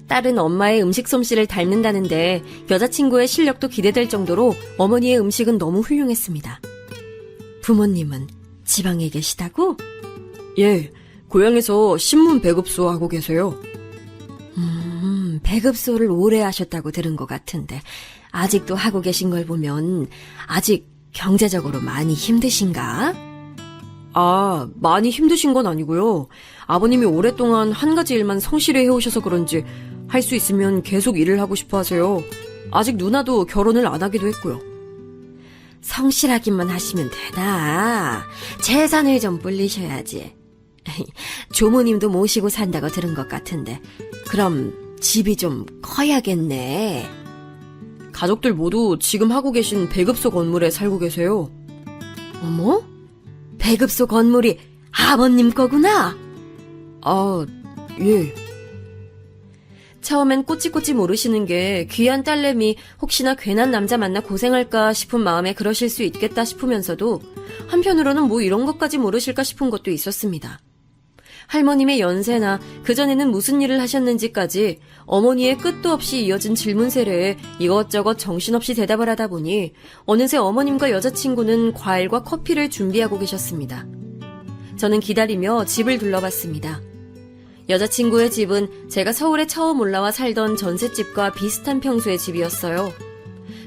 S3: 딸은 엄마의 음식 솜씨를 닮는다는데 여자친구의 실력도 기대될 정도로 어머니의 음식은 너무 훌륭했습니다. 부모님은 지방에 계시다고?
S4: 예, 고향에서 신문 배급소 하고 계세요.
S3: 배급소를 오래 하셨다고 들은 것 같은데 아직도 하고 계신 걸 보면 아직 경제적으로 많이 힘드신가?
S4: 아, 많이 힘드신 건 아니고요. 아버님이 오랫동안 한 가지 일만 성실히 해오셔서 그런지 할 수 있으면 계속 일을 하고 싶어 하세요. 아직 누나도 결혼을 안 하기도 했고요.
S3: 성실하기만 하시면 되나? 재산을 좀 불리셔야지. 조모님도 모시고 산다고 들은 것 같은데 그럼 집이 좀 커야겠네.
S4: 가족들 모두 지금 하고 계신 배급소 건물에 살고 계세요.
S3: 어머? 배급소 건물이 아버님 거구나?
S4: 아, 예.
S3: 처음엔 꼬치꼬치 모르시는 게 귀한 딸내미 혹시나 괜한 남자 만나 고생할까 싶은 마음에 그러실 수 있겠다 싶으면서도 한편으로는 뭐 이런 것까지 모르실까 싶은 것도 있었습니다. 할머님의 연세나 그전에는 무슨 일을 하셨는지까지 어머니의 끝도 없이 이어진 질문 세례에 이것저것 정신없이 대답을 하다 보니 어느새 어머님과 여자친구는 과일과 커피를 준비하고 계셨습니다. 저는 기다리며 집을 둘러봤습니다. 여자친구의 집은 제가 서울에 처음 올라와 살던 전셋집과 비슷한 평수의 집이었어요.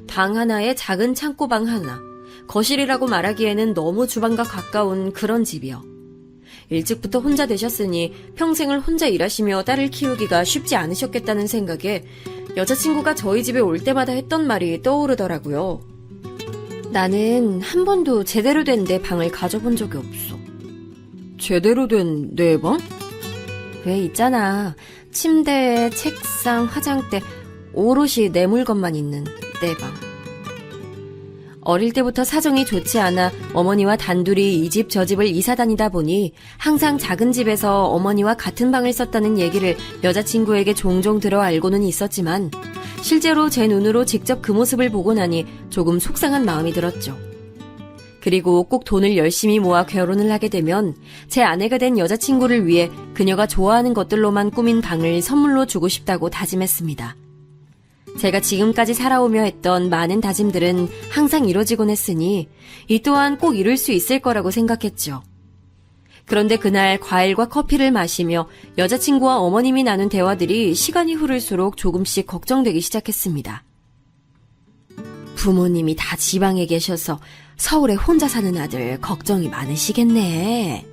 S3: 방 하나에 작은 창고방 하나, 거실이라고 말하기에는 너무 주방과 가까운 그런 집이요. 일찍부터 혼자 되셨으니 평생을 혼자 일하시며 딸을 키우기가 쉽지 않으셨겠다는 생각에 여자친구가 저희 집에 올 때마다 했던 말이 떠오르더라고요. 나는 한 번도 제대로 된 내 방을 가져본 적이 없어.
S4: 제대로 된 내 방?
S3: 왜 있잖아. 침대, 책상, 화장대, 오롯이 내 물건만 있는 내 방. 어릴 때부터 사정이 좋지 않아 어머니와 단둘이 이 집 저 집을 이사 다니다 보니 항상 작은 집에서 어머니와 같은 방을 썼다는 얘기를 여자친구에게 종종 들어 알고는 있었지만 실제로 제 눈으로 직접 그 모습을 보고 나니 조금 속상한 마음이 들었죠. 그리고 꼭 돈을 열심히 모아 결혼을 하게 되면 제 아내가 된 여자친구를 위해 그녀가 좋아하는 것들로만 꾸민 방을 선물로 주고 싶다고 다짐했습니다. 제가 지금까지 살아오며 했던 많은 다짐들은 항상 이루어지곤 했으니 이 또한 꼭 이룰 수 있을 거라고 생각했죠. 그런데 그날 과일과 커피를 마시며 여자친구와 어머님이 나눈 대화들이 시간이 흐를수록 조금씩 걱정되기 시작했습니다. 부모님이 다 지방에 계셔서 서울에 혼자 사는 아들 걱정이 많으시겠네.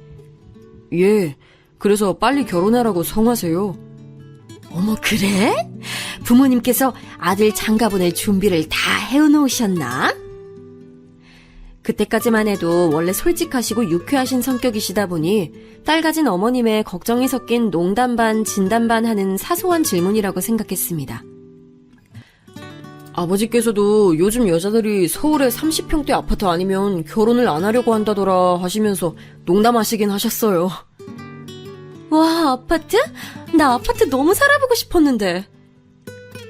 S4: 예, 그래서 빨리 결혼하라고 성하세요.
S3: 어머, 그래? 부모님께서 아들 장가 보낼 준비를 다 해놓으셨나? 그때까지만 해도 원래 솔직하시고 유쾌하신 성격이시다 보니 딸 가진 어머님의 걱정이 섞인 농담 반 진담 반 하는 사소한 질문이라고 생각했습니다.
S4: 아버지께서도 요즘 여자들이 서울에 30평대 아파트 아니면 결혼을 안 하려고 한다더라 하시면서 농담하시긴 하셨어요.
S3: 와, 아파트? 나 아파트 너무 살아보고 싶었는데.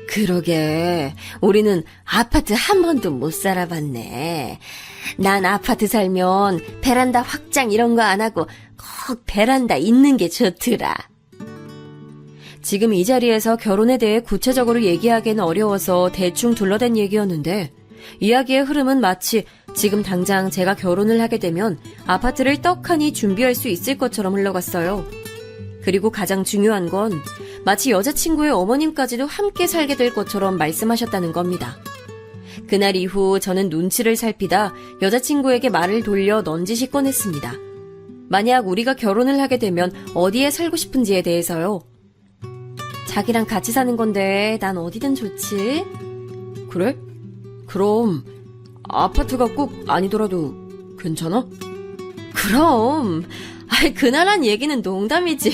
S3: 그러게, 우리는 아파트 한 번도 못 살아봤네. 난 아파트 살면 베란다 확장 이런 거 안 하고 꼭 베란다 있는 게 좋더라. 지금 이 자리에서 결혼에 대해 구체적으로 얘기하기는 어려워서 대충 둘러댄 얘기였는데 이야기의 흐름은 마치 지금 당장 제가 결혼을 하게 되면 아파트를 떡하니 준비할 수 있을 것처럼 흘러갔어요. 그리고 가장 중요한 건 마치 여자친구의 어머님까지도 함께 살게 될 것처럼 말씀하셨다는 겁니다. 그날 이후 저는 눈치를 살피다 여자친구에게 말을 돌려 넌지시 꺼냈습니다. 만약 우리가 결혼을 하게 되면 어디에 살고 싶은지에 대해서요. 자기랑 같이 사는 건데 난 어디든 좋지.
S4: 그래? 그럼 아파트가 꼭 아니더라도 괜찮아?
S3: 그럼. 그날 한 얘기는 농담이지.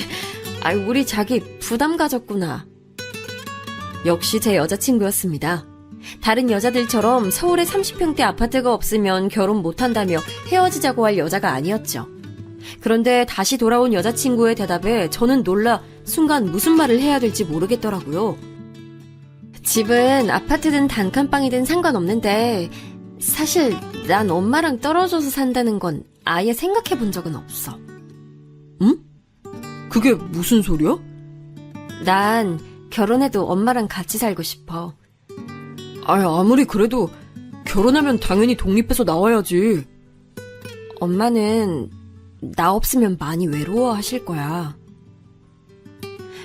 S3: 우리 자기 부담 가졌구나. 역시 제 여자친구였습니다. 다른 여자들처럼 서울에 30평대 아파트가 없으면 결혼 못한다며 헤어지자고 할 여자가 아니었죠. 그런데 다시 돌아온 여자친구의 대답에 저는 놀라 순간 무슨 말을 해야 될지 모르겠더라고요. 집은 아파트든 단칸방이든 상관없는데 사실 난 엄마랑 떨어져서 산다는 건 아예 생각해 본 적은 없어.
S4: 응? 그게 무슨 소리야?
S3: 난 결혼해도 엄마랑 같이 살고 싶어.
S4: 아무리 그래도 결혼하면 당연히 독립해서 나와야지.
S3: 엄마는 나 없으면 많이 외로워하실 거야.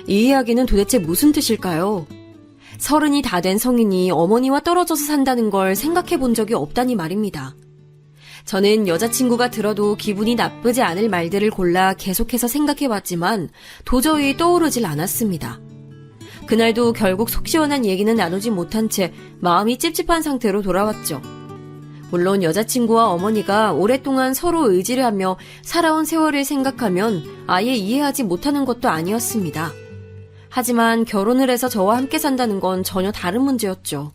S3: 이 이야기는 도대체 무슨 뜻일까요? 30이 다 된 성인이 어머니와 떨어져서 산다는 걸 생각해 본 적이 없다니 말입니다. 저는 여자친구가 들어도 기분이 나쁘지 않을 말들을 골라 계속해서 생각해봤지만 도저히 떠오르질 않았습니다. 그날도 결국 속 시원한 얘기는 나누지 못한 채 마음이 찝찝한 상태로 돌아왔죠. 물론 여자친구와 어머니가 오랫동안 서로 의지를 하며 살아온 세월을 생각하면 아예 이해하지 못하는 것도 아니었습니다. 하지만 결혼을 해서 저와 함께 산다는 건 전혀 다른 문제였죠.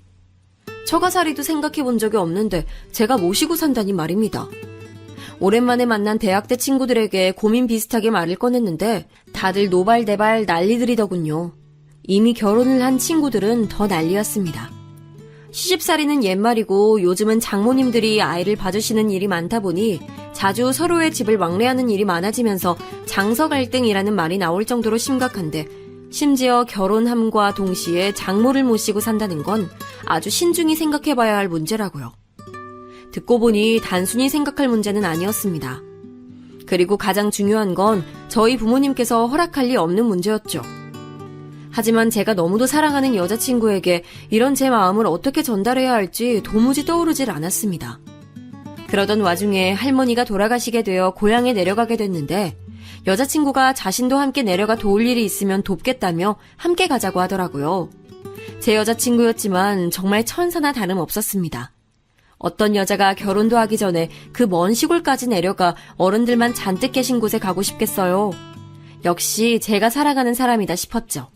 S3: 처가살이도 생각해 본 적이 없는데 제가 모시고 산다니 말입니다. 오랜만에 만난 대학 때 친구들에게 고민 비슷하게 말을 꺼냈는데 다들 노발대발 난리들이더군요. 이미 결혼을 한 친구들은 더 난리였습니다. 시집살이는 옛말이고 요즘은 장모님들이 아이를 봐주시는 일이 많다 보니 자주 서로의 집을 왕래하는 일이 많아지면서 장서 갈등이라는 말이 나올 정도로 심각한데, 심지어 결혼함과 동시에 장모를 모시고 산다는 건 아주 신중히 생각해봐야 할 문제라고요. 듣고 보니 단순히 생각할 문제는 아니었습니다. 그리고 가장 중요한 건 저희 부모님께서 허락할 리 없는 문제였죠. 하지만 제가 너무도 사랑하는 여자친구에게 이런 제 마음을 어떻게 전달해야 할지 도무지 떠오르질 않았습니다. 그러던 와중에 할머니가 돌아가시게 되어 고향에 내려가게 됐는데, 여자친구가 자신도 함께 내려가 도울 일이 있으면 돕겠다며 함께 가자고 하더라고요. 제 여자친구였지만 정말 천사나 다름없었습니다. 어떤 여자가 결혼도 하기 전에 그 먼 시골까지 내려가 어른들만 잔뜩 계신 곳에 가고 싶겠어요. 역시 제가 사랑하는 사람이다 싶었죠.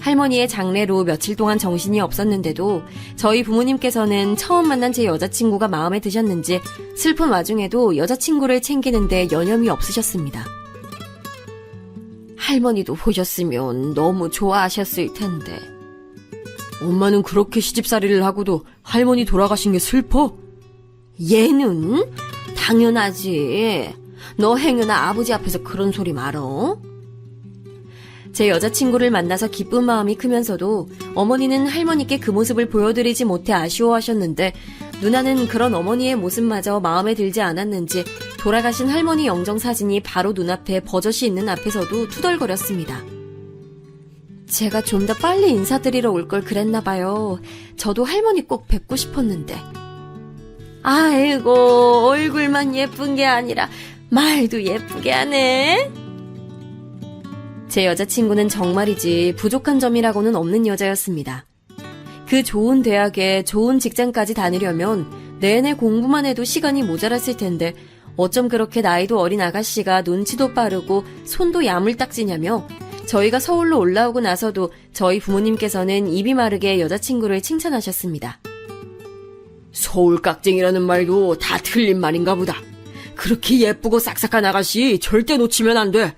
S3: 할머니의 장례로 며칠 동안 정신이 없었는데도 저희 부모님께서는 처음 만난 제 여자친구가 마음에 드셨는지 슬픈 와중에도 여자친구를 챙기는데 여념이 없으셨습니다. 할머니도 보셨으면 너무 좋아하셨을 텐데.
S4: 엄마는 그렇게 시집살이를 하고도 할머니 돌아가신 게 슬퍼?
S3: 얘는? 당연하지. 너 행여나 아버지 앞에서 그런 소리 말어. 제 여자친구를 만나서 기쁜 마음이 크면서도 어머니는 할머니께 그 모습을 보여드리지 못해 아쉬워하셨는데, 누나는 그런 어머니의 모습마저 마음에 들지 않았는지 돌아가신 할머니 영정 사진이 바로 눈앞에 버젓이 있는 앞에서도 투덜거렸습니다. 제가 좀 더 빨리 인사드리러 올 걸 그랬나 봐요. 저도 할머니 꼭 뵙고 싶었는데. 아이고, 얼굴만 예쁜 게 아니라 말도 예쁘게 하네. 제 여자친구는 정말이지 부족한 점이라고는 없는 여자였습니다. 그 좋은 대학에 좋은 직장까지 다니려면 내내 공부만 해도 시간이 모자랐을 텐데, 어쩜 그렇게 나이도 어린 아가씨가 눈치도 빠르고 손도 야물딱지냐며 저희가 서울로 올라오고 나서도 저희 부모님께서는 입이 마르게 여자친구를 칭찬하셨습니다.
S4: 서울 깍쟁이라는 말도 다 틀린 말인가 보다. 그렇게 예쁘고 싹싹한 아가씨 절대 놓치면 안 돼.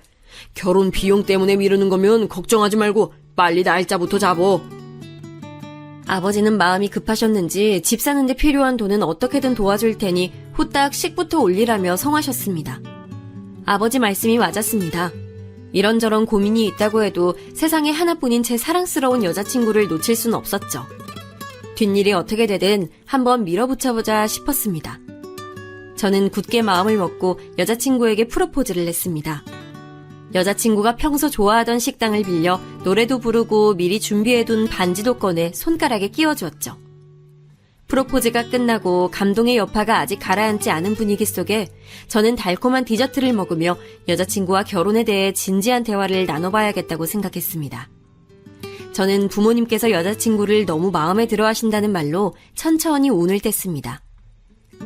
S4: 결혼 비용 때문에 미루는 거면 걱정하지 말고 빨리 날짜부터 잡어.
S3: 아버지는 마음이 급하셨는지 집 사는데 필요한 돈은 어떻게든 도와줄 테니 후딱 식부터 올리라며 성하셨습니다. 아버지 말씀이 맞았습니다. 이런저런 고민이 있다고 해도 세상에 하나뿐인 제 사랑스러운 여자친구를 놓칠 순 없었죠. 뒷일이 어떻게 되든 한번 밀어붙여보자 싶었습니다. 저는 굳게 마음을 먹고 여자친구에게 프로포즈를 했습니다. 여자친구가 평소 좋아하던 식당을 빌려 노래도 부르고 미리 준비해둔 반지도 꺼내 손가락에 끼워주었죠. 프로포즈가 끝나고 감동의 여파가 아직 가라앉지 않은 분위기 속에 저는 달콤한 디저트를 먹으며 여자친구와 결혼에 대해 진지한 대화를 나눠봐야겠다고 생각했습니다. 저는 부모님께서 여자친구를 너무 마음에 들어 하신다는 말로 천천히 운을 뗐습니다.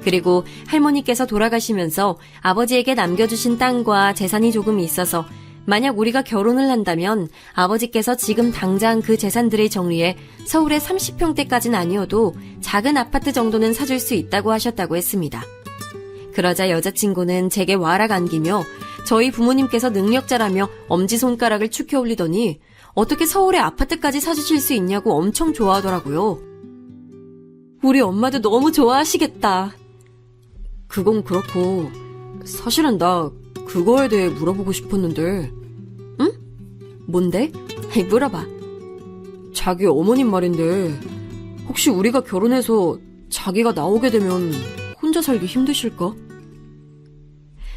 S3: 그리고 할머니께서 돌아가시면서 아버지에게 남겨주신 땅과 재산이 조금 있어서 만약 우리가 결혼을 한다면 아버지께서 지금 당장 그 재산들을 정리해 서울의 30평대까지는 아니어도 작은 아파트 정도는 사줄 수 있다고 하셨다고 했습니다. 그러자 여자친구는 제게 와락 안기며 저희 부모님께서 능력자라며 엄지손가락을 축혀 올리더니 어떻게 서울의 아파트까지 사주실 수 있냐고 엄청 좋아하더라고요. 우리 엄마도 너무 좋아하시겠다.
S4: 그건 그렇고 사실은 나 그거에 대해 물어보고 싶었는데.
S3: 응? 뭔데? 물어봐.
S4: 자기 어머님 말인데 혹시 우리가 결혼해서 자기가 나오게 되면 혼자 살기 힘드실까?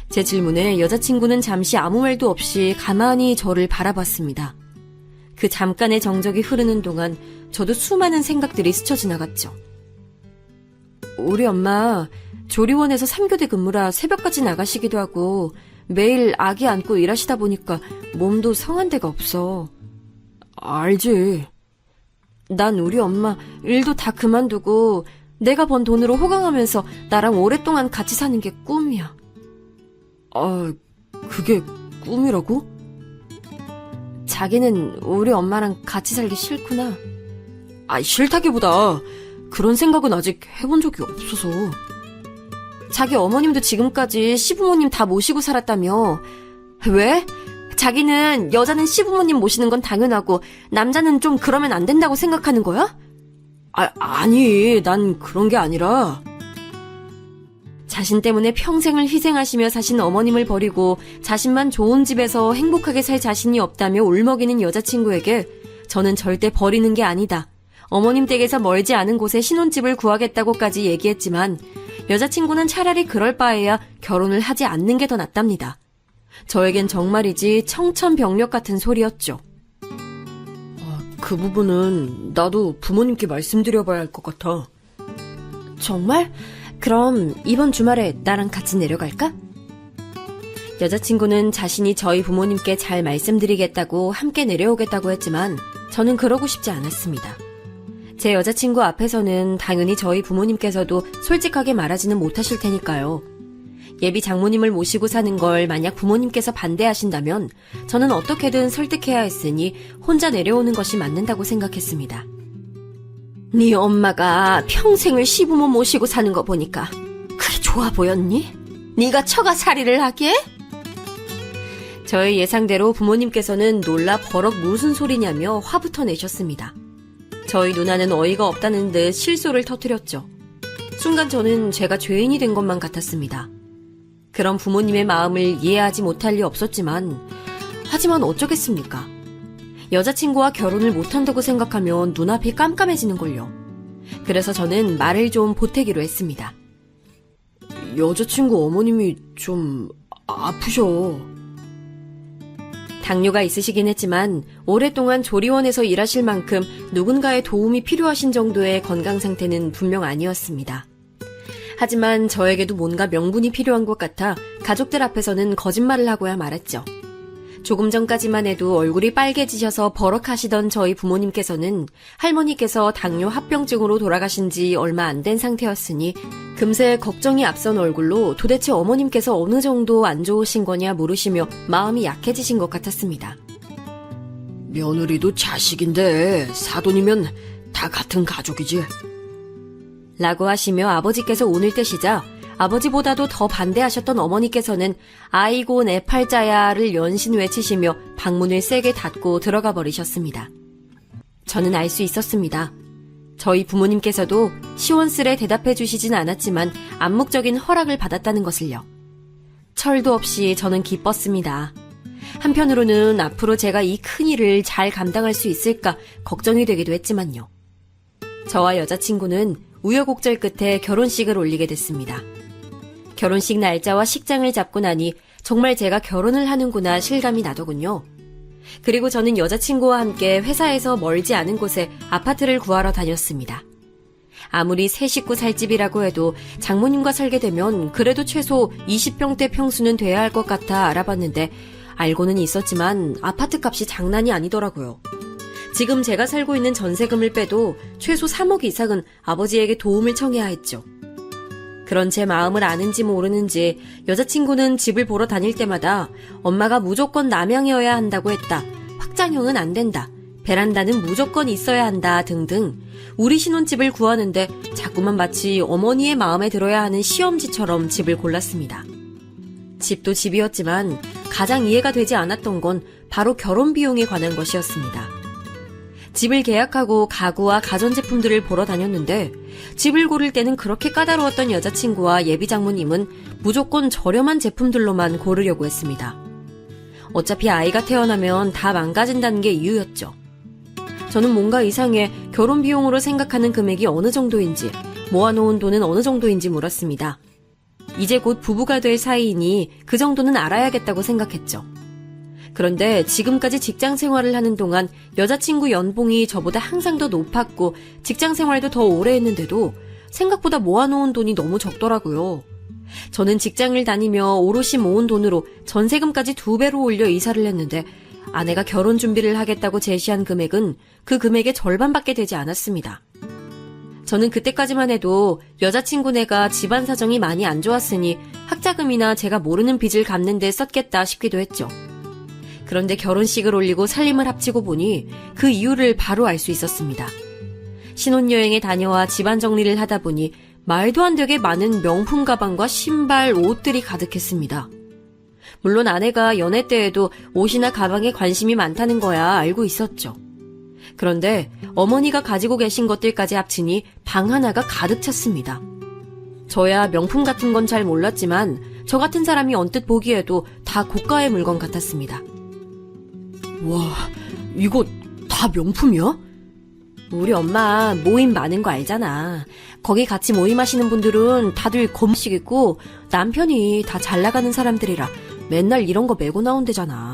S3: 제 질문에 여자친구는 잠시 아무 말도 없이 가만히 저를 바라봤습니다. 그 잠깐의 정적이 흐르는 동안 저도 수많은 생각들이 스쳐 지나갔죠. 우리 엄마 조리원에서 3교대 근무라 새벽까지 나가시기도 하고 매일 아기 안고 일하시다 보니까 몸도 성한 데가 없어.
S4: 알지.
S3: 난 우리 엄마 일도 다 그만두고 내가 번 돈으로 호강하면서 나랑 오랫동안 같이 사는 게 꿈이야.
S4: 아, 그게 꿈이라고?
S3: 자기는 우리 엄마랑 같이 살기 싫구나.
S4: 아, 싫다기보다 그런 생각은 아직 해본 적이 없어서.
S3: 자기 어머님도 지금까지 시부모님 다 모시고 살았다며. 왜? 자기는 여자는 시부모님 모시는 건 당연하고 남자는 좀 그러면 안 된다고 생각하는 거야?
S4: 아니, 난 그런 게 아니라.
S3: 자신 때문에 평생을 희생하시며 사신 어머님을 버리고 자신만 좋은 집에서 행복하게 살 자신이 없다며 울먹이는 여자친구에게 저는 절대 버리는 게 아니다. 어머님 댁에서 멀지 않은 곳에 신혼집을 구하겠다고까지 얘기했지만 여자친구는 차라리 그럴 바에야 결혼을 하지 않는 게 더 낫답니다. 저에겐 정말이지 청천벽력 같은 소리였죠.
S4: 그 부분은 나도 부모님께 말씀드려봐야 할 것 같아.
S3: 정말? 그럼 이번 주말에 나랑 같이 내려갈까? 여자친구는 자신이 저희 부모님께 잘 말씀드리겠다고 함께 내려오겠다고 했지만 저는 그러고 싶지 않았습니다. 제 여자친구 앞에서는 당연히 저희 부모님께서도 솔직하게 말하지는 못하실 테니까요. 예비 장모님을 모시고 사는 걸 만약 부모님께서 반대하신다면 저는 어떻게든 설득해야 했으니 혼자 내려오는 것이 맞는다고 생각했습니다. 네 엄마가 평생을 시부모 모시고 사는 거 보니까 그게 좋아 보였니? 네가 처가살이를 하게? 저의 예상대로 부모님께서는 놀라 버럭 무슨 소리냐며 화부터 내셨습니다. 저희 누나는 어이가 없다는 듯 실소를 터뜨렸죠. 순간 저는 제가 죄인이 된 것만 같았습니다. 그런 부모님의 마음을 이해하지 못할 리 없었지만 하지만 어쩌겠습니까? 여자친구와 결혼을 못한다고 생각하면 눈앞이 깜깜해지는걸요. 그래서 저는 말을 좀 보태기로 했습니다.
S4: 여자친구 어머님이 좀 아프셔.
S3: 당뇨가 있으시긴 했지만 오랫동안 조리원에서 일하실 만큼 누군가의 도움이 필요하신 정도의 건강 상태는 분명 아니었습니다. 하지만 저에게도 뭔가 명분이 필요한 것 같아 가족들 앞에서는 거짓말을 하고야 말았죠. 조금 전까지만 해도 얼굴이 빨개지셔서 버럭하시던 저희 부모님께서는 할머니께서 당뇨 합병증으로 돌아가신 지 얼마 안 된 상태였으니 금세 걱정이 앞선 얼굴로 도대체 어머님께서 어느 정도 안 좋으신 거냐 물으시며 마음이 약해지신 것 같았습니다.
S4: 며느리도 자식인데 사돈이면 다 같은 가족이지.
S3: 라고 하시며 아버지께서 운을 떼시자 아버지보다도 더 반대하셨던 어머니께서는 아이고 내 팔자야를 연신 외치시며 방문을 세게 닫고 들어가 버리셨습니다. 저는 알 수 있었습니다. 저희 부모님께서도 시원스레 대답해 주시진 않았지만 암묵적인 허락을 받았다는 것을요. 철도 없이 저는 기뻤습니다. 한편으로는 앞으로 제가 이 큰일을 잘 감당할 수 있을까 걱정이 되기도 했지만요. 저와 여자친구는 우여곡절 끝에 결혼식을 올리게 됐습니다. 결혼식 날짜와 식장을 잡고 나니 정말 제가 결혼을 하는구나 실감이 나더군요. 그리고 저는 여자친구와 함께 회사에서 멀지 않은 곳에 아파트를 구하러 다녔습니다. 아무리 새 식구 살 집이라고 해도 장모님과 살게 되면 그래도 최소 20평대 평수는 돼야 할 것 같아 알아봤는데 알고는 있었지만 아파트 값이 장난이 아니더라고요. 지금 제가 살고 있는 전세금을 빼도 최소 3억 이상은 아버지에게 도움을 청해야 했죠. 그런 제 마음을 아는지 모르는지 여자친구는 집을 보러 다닐 때마다 엄마가 무조건 남향이어야 한다고 했다. 확장형은 안 된다. 베란다는 무조건 있어야 한다 등등 우리 신혼집을 구하는데 자꾸만 마치 어머니의 마음에 들어야 하는 시험지처럼 집을 골랐습니다. 집도 집이었지만 가장 이해가 되지 않았던 건 바로 결혼 비용에 관한 것이었습니다. 집을 계약하고 가구와 가전제품들을 보러 다녔는데 집을 고를 때는 그렇게 까다로웠던 여자친구와 예비 장모님은 무조건 저렴한 제품들로만 고르려고 했습니다. 어차피 아이가 태어나면 다 망가진다는 게 이유였죠. 저는 뭔가 이상해 결혼 비용으로 생각하는 금액이 어느 정도인지 모아놓은 돈은 어느 정도인지 물었습니다. 이제 곧 부부가 될 사이이니 그 정도는 알아야겠다고 생각했죠. 그런데 지금까지 직장 생활을 하는 동안 여자친구 연봉이 저보다 항상 더 높았고 직장 생활도 더 오래 했는데도 생각보다 모아놓은 돈이 너무 적더라고요. 저는 직장을 다니며 오롯이 모은 돈으로 전세금까지 2배로 올려 이사를 했는데 아내가 결혼 준비를 하겠다고 제시한 금액은 그 금액의 절반밖에 되지 않았습니다. 저는 그때까지만 해도 여자친구네가 집안 사정이 많이 안 좋았으니 학자금이나 제가 모르는 빚을 갚는 데 썼겠다 싶기도 했죠. 그런데 결혼식을 올리고 살림을 합치고 보니 그 이유를 바로 알 수 있었습니다. 신혼여행에 다녀와 집안 정리를 하다 보니 말도 안 되게 많은 명품 가방과 신발, 옷들이 가득했습니다. 물론 아내가 연애 때에도 옷이나 가방에 관심이 많다는 거야 알고 있었죠. 그런데 어머니가 가지고 계신 것들까지 합치니 방 하나가 가득 찼습니다. 저야 명품 같은 건 잘 몰랐지만 저 같은 사람이 언뜻 보기에도 다 고가의 물건 같았습니다.
S4: 와, 이거 다 명품이야?
S3: 우리 엄마 모임 많은 거 알잖아. 거기 같이 모임하시는 분들은 다들 검은색 입고 남편이 다 잘 나가는 사람들이라 맨날 이런 거 메고 나온대잖아.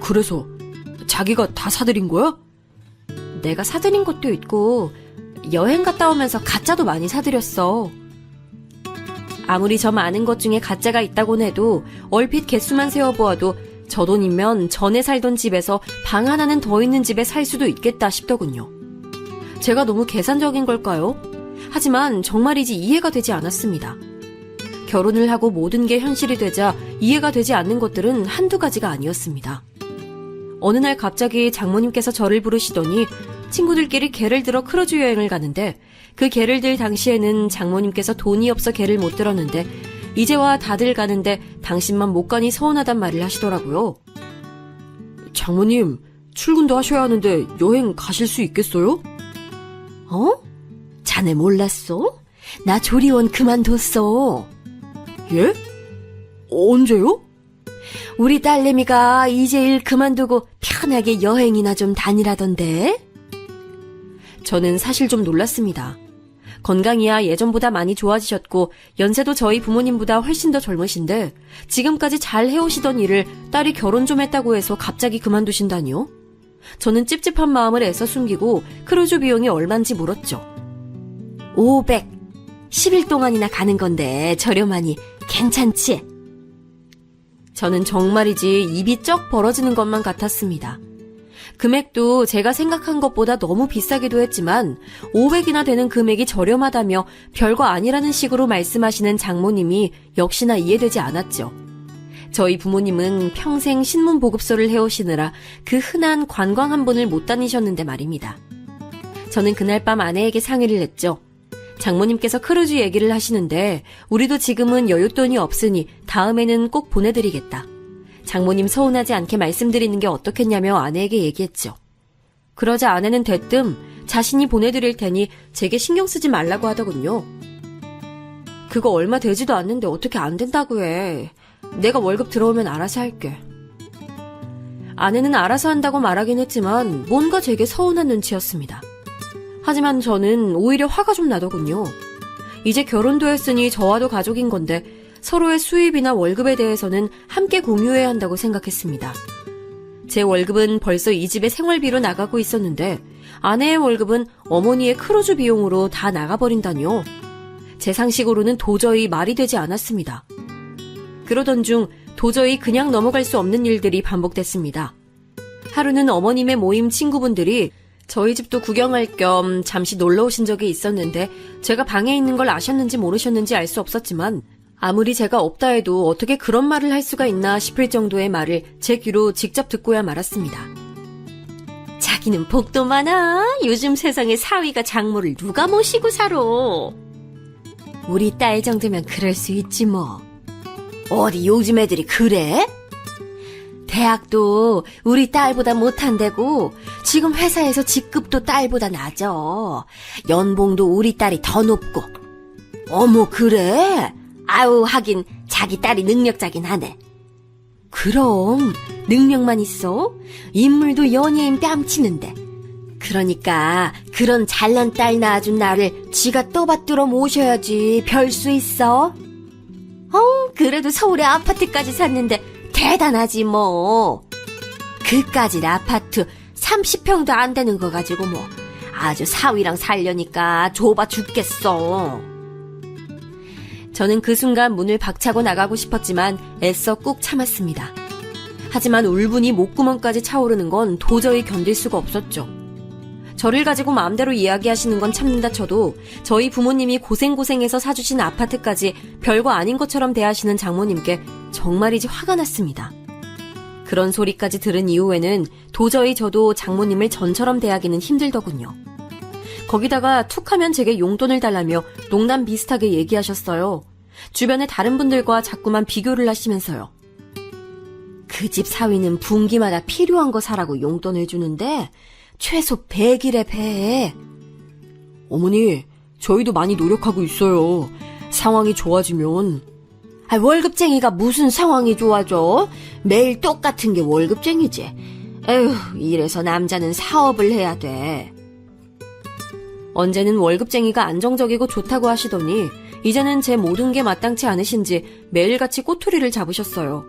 S4: 그래서 자기가 다 사들인 거야?
S3: 내가 사드린 것도 있고 여행 갔다 오면서 가짜도 많이 사드렸어. 아무리 저 많은 것 중에 가짜가 있다곤 해도 얼핏 개수만 세어보아도 저 돈이면 전에 살던 집에서 방 하나는 더 있는 집에 살 수도 있겠다 싶더군요. 제가 너무 계산적인 걸까요? 하지만 정말이지 이해가 되지 않았습니다. 결혼을 하고 모든 게 현실이 되자 이해가 되지 않는 것들은 한두 가지가 아니었습니다. 어느 날 갑자기 장모님께서 저를 부르시더니 친구들끼리 개를 들어 크루즈 여행을 가는데 그 개를 들 당시에는 장모님께서 돈이 없어 개를 못 들었는데 이제와 다들 가는데 당신만 못 가니 서운하단 말을 하시더라고요.
S4: 장모님, 출근도 하셔야 하는데 여행 가실 수 있겠어요?
S3: 어? 자네 몰랐어? 나 조리원 그만뒀어.
S4: 예? 언제요?
S3: 우리 딸내미가 이제 일 그만두고 편하게 여행이나 좀 다니라던데. 저는 사실 좀 놀랐습니다. 건강이야 예전보다 많이 좋아지셨고 연세도 저희 부모님보다 훨씬 더 젊으신데 지금까지 잘 해오시던 일을 딸이 결혼 좀 했다고 해서 갑자기 그만두신다니요? 저는 찝찝한 마음을 애써 숨기고 크루즈 비용이 얼만지 물었죠. 500. 10일 동안이나 가는 건데 저렴하니 괜찮지? 저는 정말이지 입이 쩍 벌어지는 것만 같았습니다. 금액도 제가 생각한 것보다 너무 비싸기도 했지만 500이나 되는 금액이 저렴하다며 별거 아니라는 식으로 말씀하시는 장모님이 역시나 이해되지 않았죠. 저희 부모님은 평생 신문 보급소를 해오시느라 그 흔한 관광 한 번을 못 다니셨는데 말입니다. 저는 그날 밤 아내에게 상의를 했죠. 장모님께서 크루즈 얘기를 하시는데 우리도 지금은 여윳돈이 없으니 다음에는 꼭 보내드리겠다. 장모님 서운하지 않게 말씀드리는 게 어떻겠냐며 아내에게 얘기했죠. 그러자 아내는 대뜸 자신이 보내드릴 테니 제게 신경 쓰지 말라고 하더군요. 그거 얼마 되지도 않는데 어떻게 안 된다고 해. 내가 월급 들어오면 알아서 할게. 아내는 알아서 한다고 말하긴 했지만 뭔가 제게 서운한 눈치였습니다. 하지만 저는 오히려 화가 좀 나더군요. 이제 결혼도 했으니 저와도 가족인 건데 서로의 수입이나 월급에 대해서는 함께 공유해야 한다고 생각했습니다. 제 월급은 벌써 이 집의 생활비로 나가고 있었는데 아내의 월급은 어머니의 크루즈 비용으로 다 나가버린다니요. 제 상식으로는 도저히 말이 되지 않았습니다. 그러던 중 도저히 그냥 넘어갈 수 없는 일들이 반복됐습니다. 하루는 어머님의 모임 친구분들이 저희 집도 구경할 겸 잠시 놀러 오신 적이 있었는데 제가 방에 있는 걸 아셨는지 모르셨는지 알 수 없었지만 아무리 제가 없다 해도 어떻게 그런 말을 할 수가 있나 싶을 정도의 말을 제 귀로 직접 듣고야 말았습니다. 자기는 복도 많아. 요즘 세상에 사위가 장모를 누가 모시고 살아. 우리 딸 정도면 그럴 수 있지 뭐. 어디 요즘 애들이 그래? 대학도 우리 딸보다 못한대고 지금 회사에서 직급도 딸보다 낮아. 연봉도 우리 딸이 더 높고. 어머 그래? 아우 하긴 자기 딸이 능력자긴 하네. 그럼 능력만 있어? 인물도 연예인 뺨치는데. 그러니까 그런 잘난 딸 낳아준 나를 지가 떠받들어 모셔야지. 별 수 있어? 그래도 서울에 아파트까지 샀는데 대단하지 뭐. 그까짓 아파트 30평도 안 되는 거 가지고 뭐 아주 사위랑 살려니까 좁아 죽겠어. 저는 그 순간 문을 박차고 나가고 싶었지만 애써 꾹 참았습니다. 하지만 울분이 목구멍까지 차오르는 건 도저히 견딜 수가 없었죠. 저를 가지고 마음대로 이야기하시는 건 참는다 쳐도 저희 부모님이 고생고생해서 사주신 아파트까지 별거 아닌 것처럼 대하시는 장모님께 정말이지 화가 났습니다. 그런 소리까지 들은 이후에는 도저히 저도 장모님을 전처럼 대하기는 힘들더군요. 거기다가 툭하면 제게 용돈을 달라며 농담 비슷하게 얘기하셨어요. 주변의 다른 분들과 자꾸만 비교를 하시면서요. 그 집 사위는 분기마다 필요한 거 사라고 용돈을 주는데 최소 100일에 배해.
S4: 어머니, 저희도 많이 노력하고 있어요. 상황이 좋아지면.
S3: 월급쟁이가 무슨 상황이 좋아져? 매일 똑같은 게 월급쟁이지. 에휴, 이래서 남자는 사업을 해야 돼.
S4: 언제는 월급쟁이가 안정적이고 좋다고 하시더니 이제는 제 모든 게 마땅치 않으신지 매일같이 꼬투리를 잡으셨어요.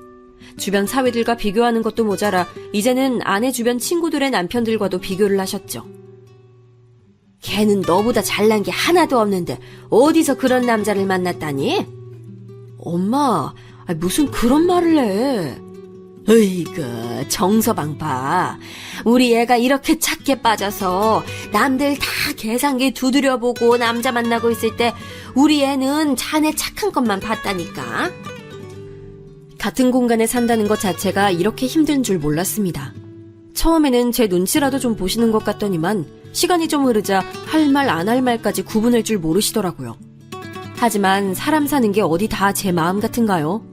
S4: 주변 사위들과 비교하는 것도 모자라 이제는 아내 주변 친구들의 남편들과도 비교를 하셨죠.
S3: 걔는 너보다 잘난 게 하나도 없는데 어디서 그런 남자를 만났다니?
S4: 엄마, 무슨 그런 말을 해.
S3: 으이그 정서방 봐. 우리 애가 이렇게 착해 빠져서 남들 다 계산기 두드려보고 남자 만나고 있을 때 우리 애는 자네 착한 것만 봤다니까.
S4: 같은 공간에 산다는 것 자체가 이렇게 힘든 줄 몰랐습니다. 처음에는 제 눈치라도 좀 보시는 것 같더니만 시간이 좀 흐르자 할 말 안 할 말까지 구분할 줄 모르시더라고요. 하지만 사람 사는 게 어디 다 제 마음 같은가요?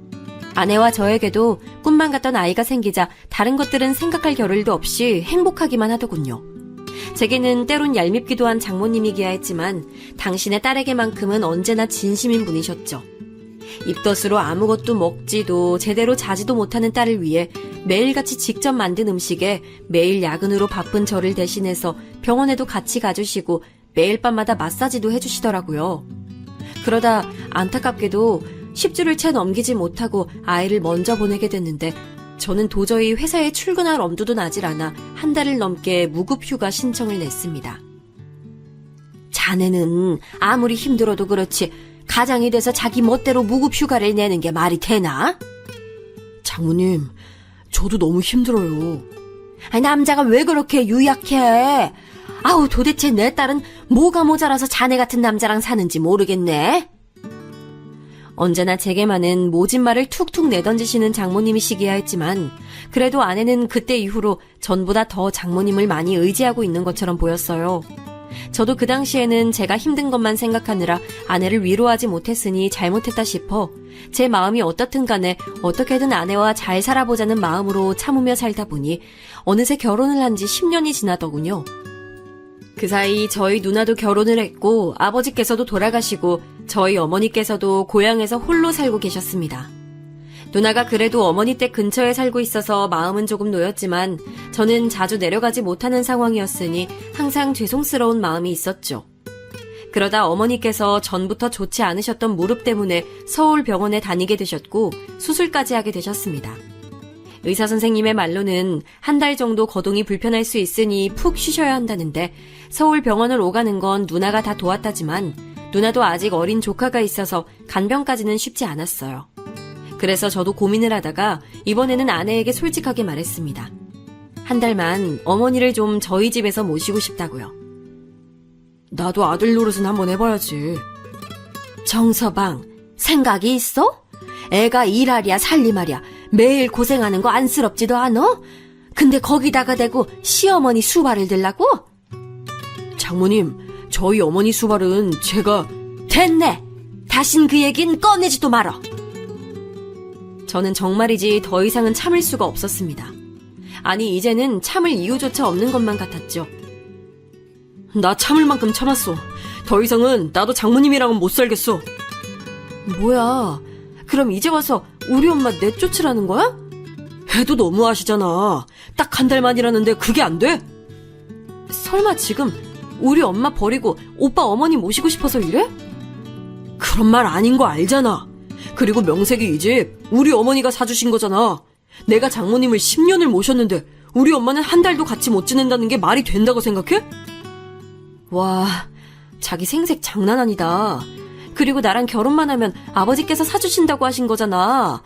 S4: 아내와 저에게도 꿈만 같던 아이가 생기자 다른 것들은 생각할 겨를도 없이 행복하기만 하더군요. 제게는 때론 얄밉기도 한 장모님이기야 했지만 당신의 딸에게만큼은 언제나 진심인 분이셨죠. 입덧으로 아무것도 먹지도 제대로 자지도 못하는 딸을 위해 매일같이 직접 만든 음식에 매일 야근으로 바쁜 저를 대신해서 병원에도 같이 가주시고 매일 밤마다 마사지도 해주시더라고요. 그러다 안타깝게도 10주를 채 넘기지 못하고 아이를 먼저 보내게 됐는데 저는 도저히 회사에 출근할 엄두도 나질 않아 한 달을 넘게 무급휴가 신청을 냈습니다.
S3: 자네는 아무리 힘들어도 그렇지 가장이 돼서 자기 멋대로 무급휴가를 내는 게 말이 되나?
S4: 장모님, 저도 너무 힘들어요.
S3: 남자가 왜 그렇게 유약해? 아우, 도대체 내 딸은 뭐가 모자라서 자네 같은 남자랑 사는지 모르겠네.
S4: 언제나 제게만은 모진 말을 툭툭 내던지시는 장모님이시기야 했지만 그래도 아내는 그때 이후로 전보다 더 장모님을 많이 의지하고 있는 것처럼 보였어요. 저도 그 당시에는 제가 힘든 것만 생각하느라 아내를 위로하지 못했으니 잘못했다 싶어 제 마음이 어떻든 간에 어떻게든 아내와 잘 살아보자는 마음으로 참으며 살다 보니 어느새 결혼을 한 지 10년이 지나더군요. 그 사이 저희 누나도 결혼을 했고 아버지께서도 돌아가시고 저희 어머니께서도 고향에서 홀로 살고 계셨습니다. 누나가 그래도 어머니 댁 근처에 살고 있어서 마음은 조금 놓였지만 저는 자주 내려가지 못하는 상황이었으니 항상 죄송스러운 마음이 있었죠. 그러다 어머니께서 전부터 좋지 않으셨던 무릎 때문에 서울 병원에 다니게 되셨고 수술까지 하게 되셨습니다. 의사 선생님의 말로는 한 달 정도 거동이 불편할 수 있으니 푹 쉬셔야 한다는데 서울 병원을 오가는 건 누나가 다 도왔다지만 누나도 아직 어린 조카가 있어서 간병까지는 쉽지 않았어요. 그래서 저도 고민을 하다가 이번에는 아내에게 솔직하게 말했습니다. 한 달만 어머니를 좀 저희 집에서 모시고 싶다고요. 나도 아들 노릇은 한번 해봐야지.
S3: 정서방, 생각이 있어? 애가 일하랴 살림하랴 매일 고생하는 거 안쓰럽지도 않어? 근데 거기다가 대고 시어머니 수발을 들라고?
S4: 장모님, 저희 어머니 수발은 제가...
S3: 됐네! 다신 그 얘긴 꺼내지도 말어!
S4: 저는 정말이지 더 이상은 참을 수가 없었습니다. 아니, 이제는 참을 이유조차 없는 것만 같았죠. 나 참을 만큼 참았어. 더 이상은 나도 장모님이랑은 못 살겠어. 뭐야, 그럼 이제 와서 우리 엄마 내쫓으라는 거야? 해도 너무하시잖아. 딱 한 달만이라는데 그게 안 돼? 설마 지금 우리 엄마 버리고 오빠 어머니 모시고 싶어서 이래? 그런 말 아닌 거 알잖아. 그리고 명색이 이 집 우리 어머니가 사주신 거잖아. 내가 장모님을 10년을 모셨는데 우리 엄마는 한 달도 같이 못 지낸다는 게 말이 된다고 생각해? 와, 자기 생색 장난 아니다. 그리고 나랑 결혼만 하면 아버지께서 사주신다고 하신 거잖아.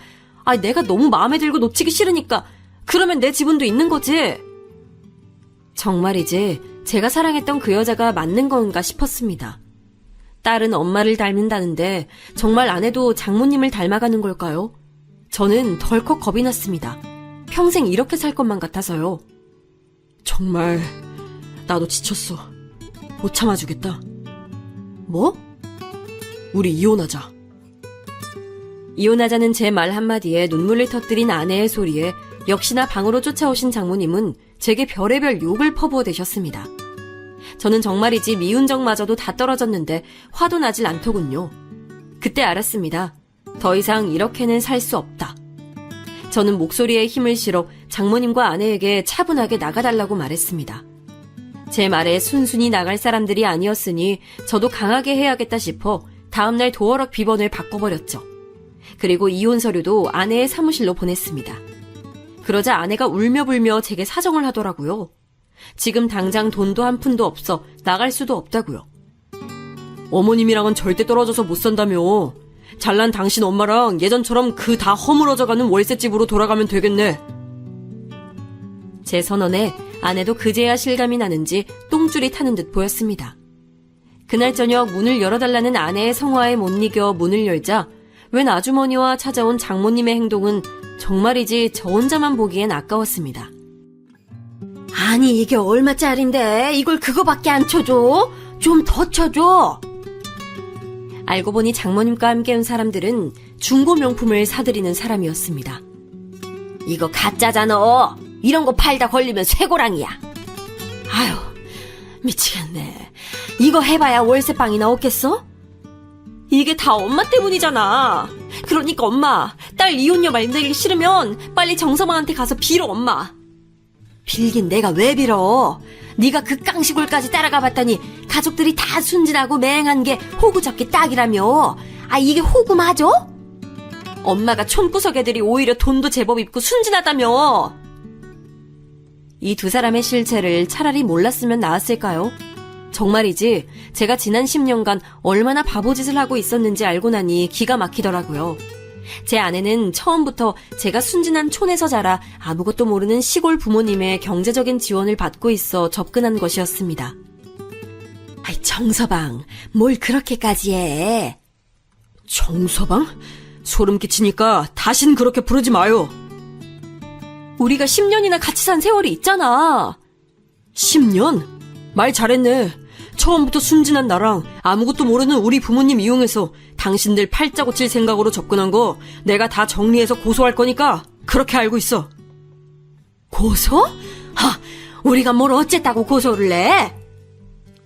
S4: 내가 너무 마음에 들고 놓치기 싫으니까 그러면 내 지분도 있는 거지. 정말이지 제가 사랑했던 그 여자가 맞는 건가 싶었습니다. 딸은 엄마를 닮는다는데 정말 아내도 장모님을 닮아가는 걸까요? 저는 덜컥 겁이 났습니다. 평생 이렇게 살 것만 같아서요. 정말 나도 지쳤어. 못 참아주겠다. 뭐? 우리 이혼하자. 이혼하자는 제 말 한마디에 눈물을 터뜨린 아내의 소리에
S3: 역시나 방으로 쫓아오신 장모님은 제게 별의별 욕을 퍼부어대셨습니다. 저는 정말이지 미운정마저도 다 떨어졌는데 화도 나질 않더군요. 그때 알았습니다. 더 이상 이렇게는 살 수 없다. 저는 목소리에 힘을 실어 장모님과 아내에게 차분하게 나가달라고 말했습니다. 제 말에 순순히 나갈 사람들이 아니었으니 저도 강하게 해야겠다 싶어 다음날 도어락 비번을 바꿔버렸죠. 그리고 이혼 서류도 아내의 사무실로 보냈습니다. 그러자 아내가 울며불며 제게 사정을 하더라고요. 지금 당장 돈도 한 푼도 없어 나갈 수도 없다고요. 어머님이랑은 절대 떨어져서 못 산다며. 잘난 당신 엄마랑 예전처럼 그 다 허물어져가는 월세집으로 돌아가면 되겠네. 제 선언에 아내도 그제야 실감이 나는지 똥줄이 타는 듯 보였습니다. 그날 저녁 문을 열어달라는 아내의 성화에 못 이겨 문을 열자 웬 아주머니와 찾아온 장모님의 행동은 정말이지 저 혼자만 보기엔 아까웠습니다.
S4: 아니 이게 얼마짜린데 이걸 그거밖에 안 쳐줘? 좀 더 쳐줘.
S3: 알고 보니 장모님과 함께 온 사람들은 중고 명품을 사들이는 사람이었습니다.
S4: 이거 가짜잖아. 이런 거 팔다 걸리면 쇠고랑이야. 아유 미치겠네. 이거 해봐야 월세방이나 없겠어?
S3: 이게 다 엄마 때문이잖아. 그러니까 엄마, 딸 이혼녀 만들기 싫으면 빨리 정서방한테 가서 빌어 엄마.
S4: 빌긴 내가 왜 빌어. 네가 그 깡시골까지 따라가 봤더니 가족들이 다 순진하고 맹한 게 호구 잡기 딱이라며. 아 이게 호구 맞아?
S3: 엄마가 촌구석 애들이 오히려 돈도 제법 있고 순진하다며. 이 두 사람의 실체를 차라리 몰랐으면 나았을까요? 정말이지 제가 지난 10년간 얼마나 바보짓을 하고 있었는지 알고 나니 기가 막히더라고요. 제 아내는 처음부터 제가 순진한 촌에서 자라 아무것도 모르는 시골 부모님의 경제적인 지원을 받고 있어 접근한 것이었습니다.
S4: 아이 정서방 뭘 그렇게까지 해.
S3: 정서방? 소름 끼치니까 다신 그렇게 부르지 마요. 우리가 10년이나 같이 산 세월이 있잖아. 10년? 말 잘했네. 처음부터 순진한 나랑 아무것도 모르는 우리 부모님 이용해서 당신들 팔자고 칠 생각으로 접근한 거 내가 다 정리해서 고소할 거니까 그렇게 알고 있어.
S4: 고소? 하, 우리가 뭘 어쨌다고 고소를 해?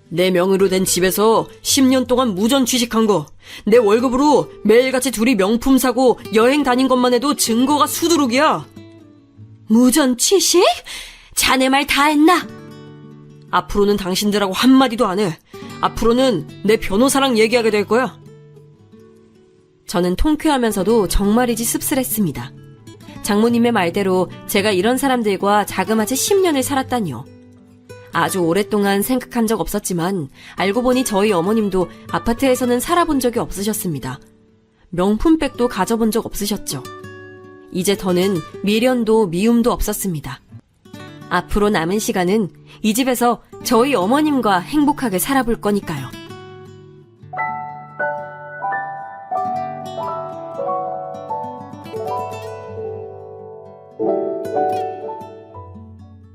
S3: 내 명의로 된 집에서 10년 동안 무전 취식한 거, 내 월급으로 매일같이 둘이 명품 사고 여행 다닌 것만 해도 증거가 수두룩이야.
S4: 무전 취식? 자네 말 다 했나?
S3: 앞으로는 당신들하고 한마디도 안 해. 앞으로는 내 변호사랑 얘기하게 될 거야. 저는 통쾌하면서도 정말이지 씁쓸했습니다. 장모님의 말대로 제가 이런 사람들과 자그마치 10년을 살았다니요. 아주 오랫동안 생각한 적 없었지만 알고 보니 저희 어머님도 아파트에서는 살아본 적이 없으셨습니다. 명품백도 가져본 적 없으셨죠. 이제 더는 미련도 미움도 없었습니다. 앞으로 남은 시간은 이 집에서 저희 어머님과 행복하게 살아볼 거니까요.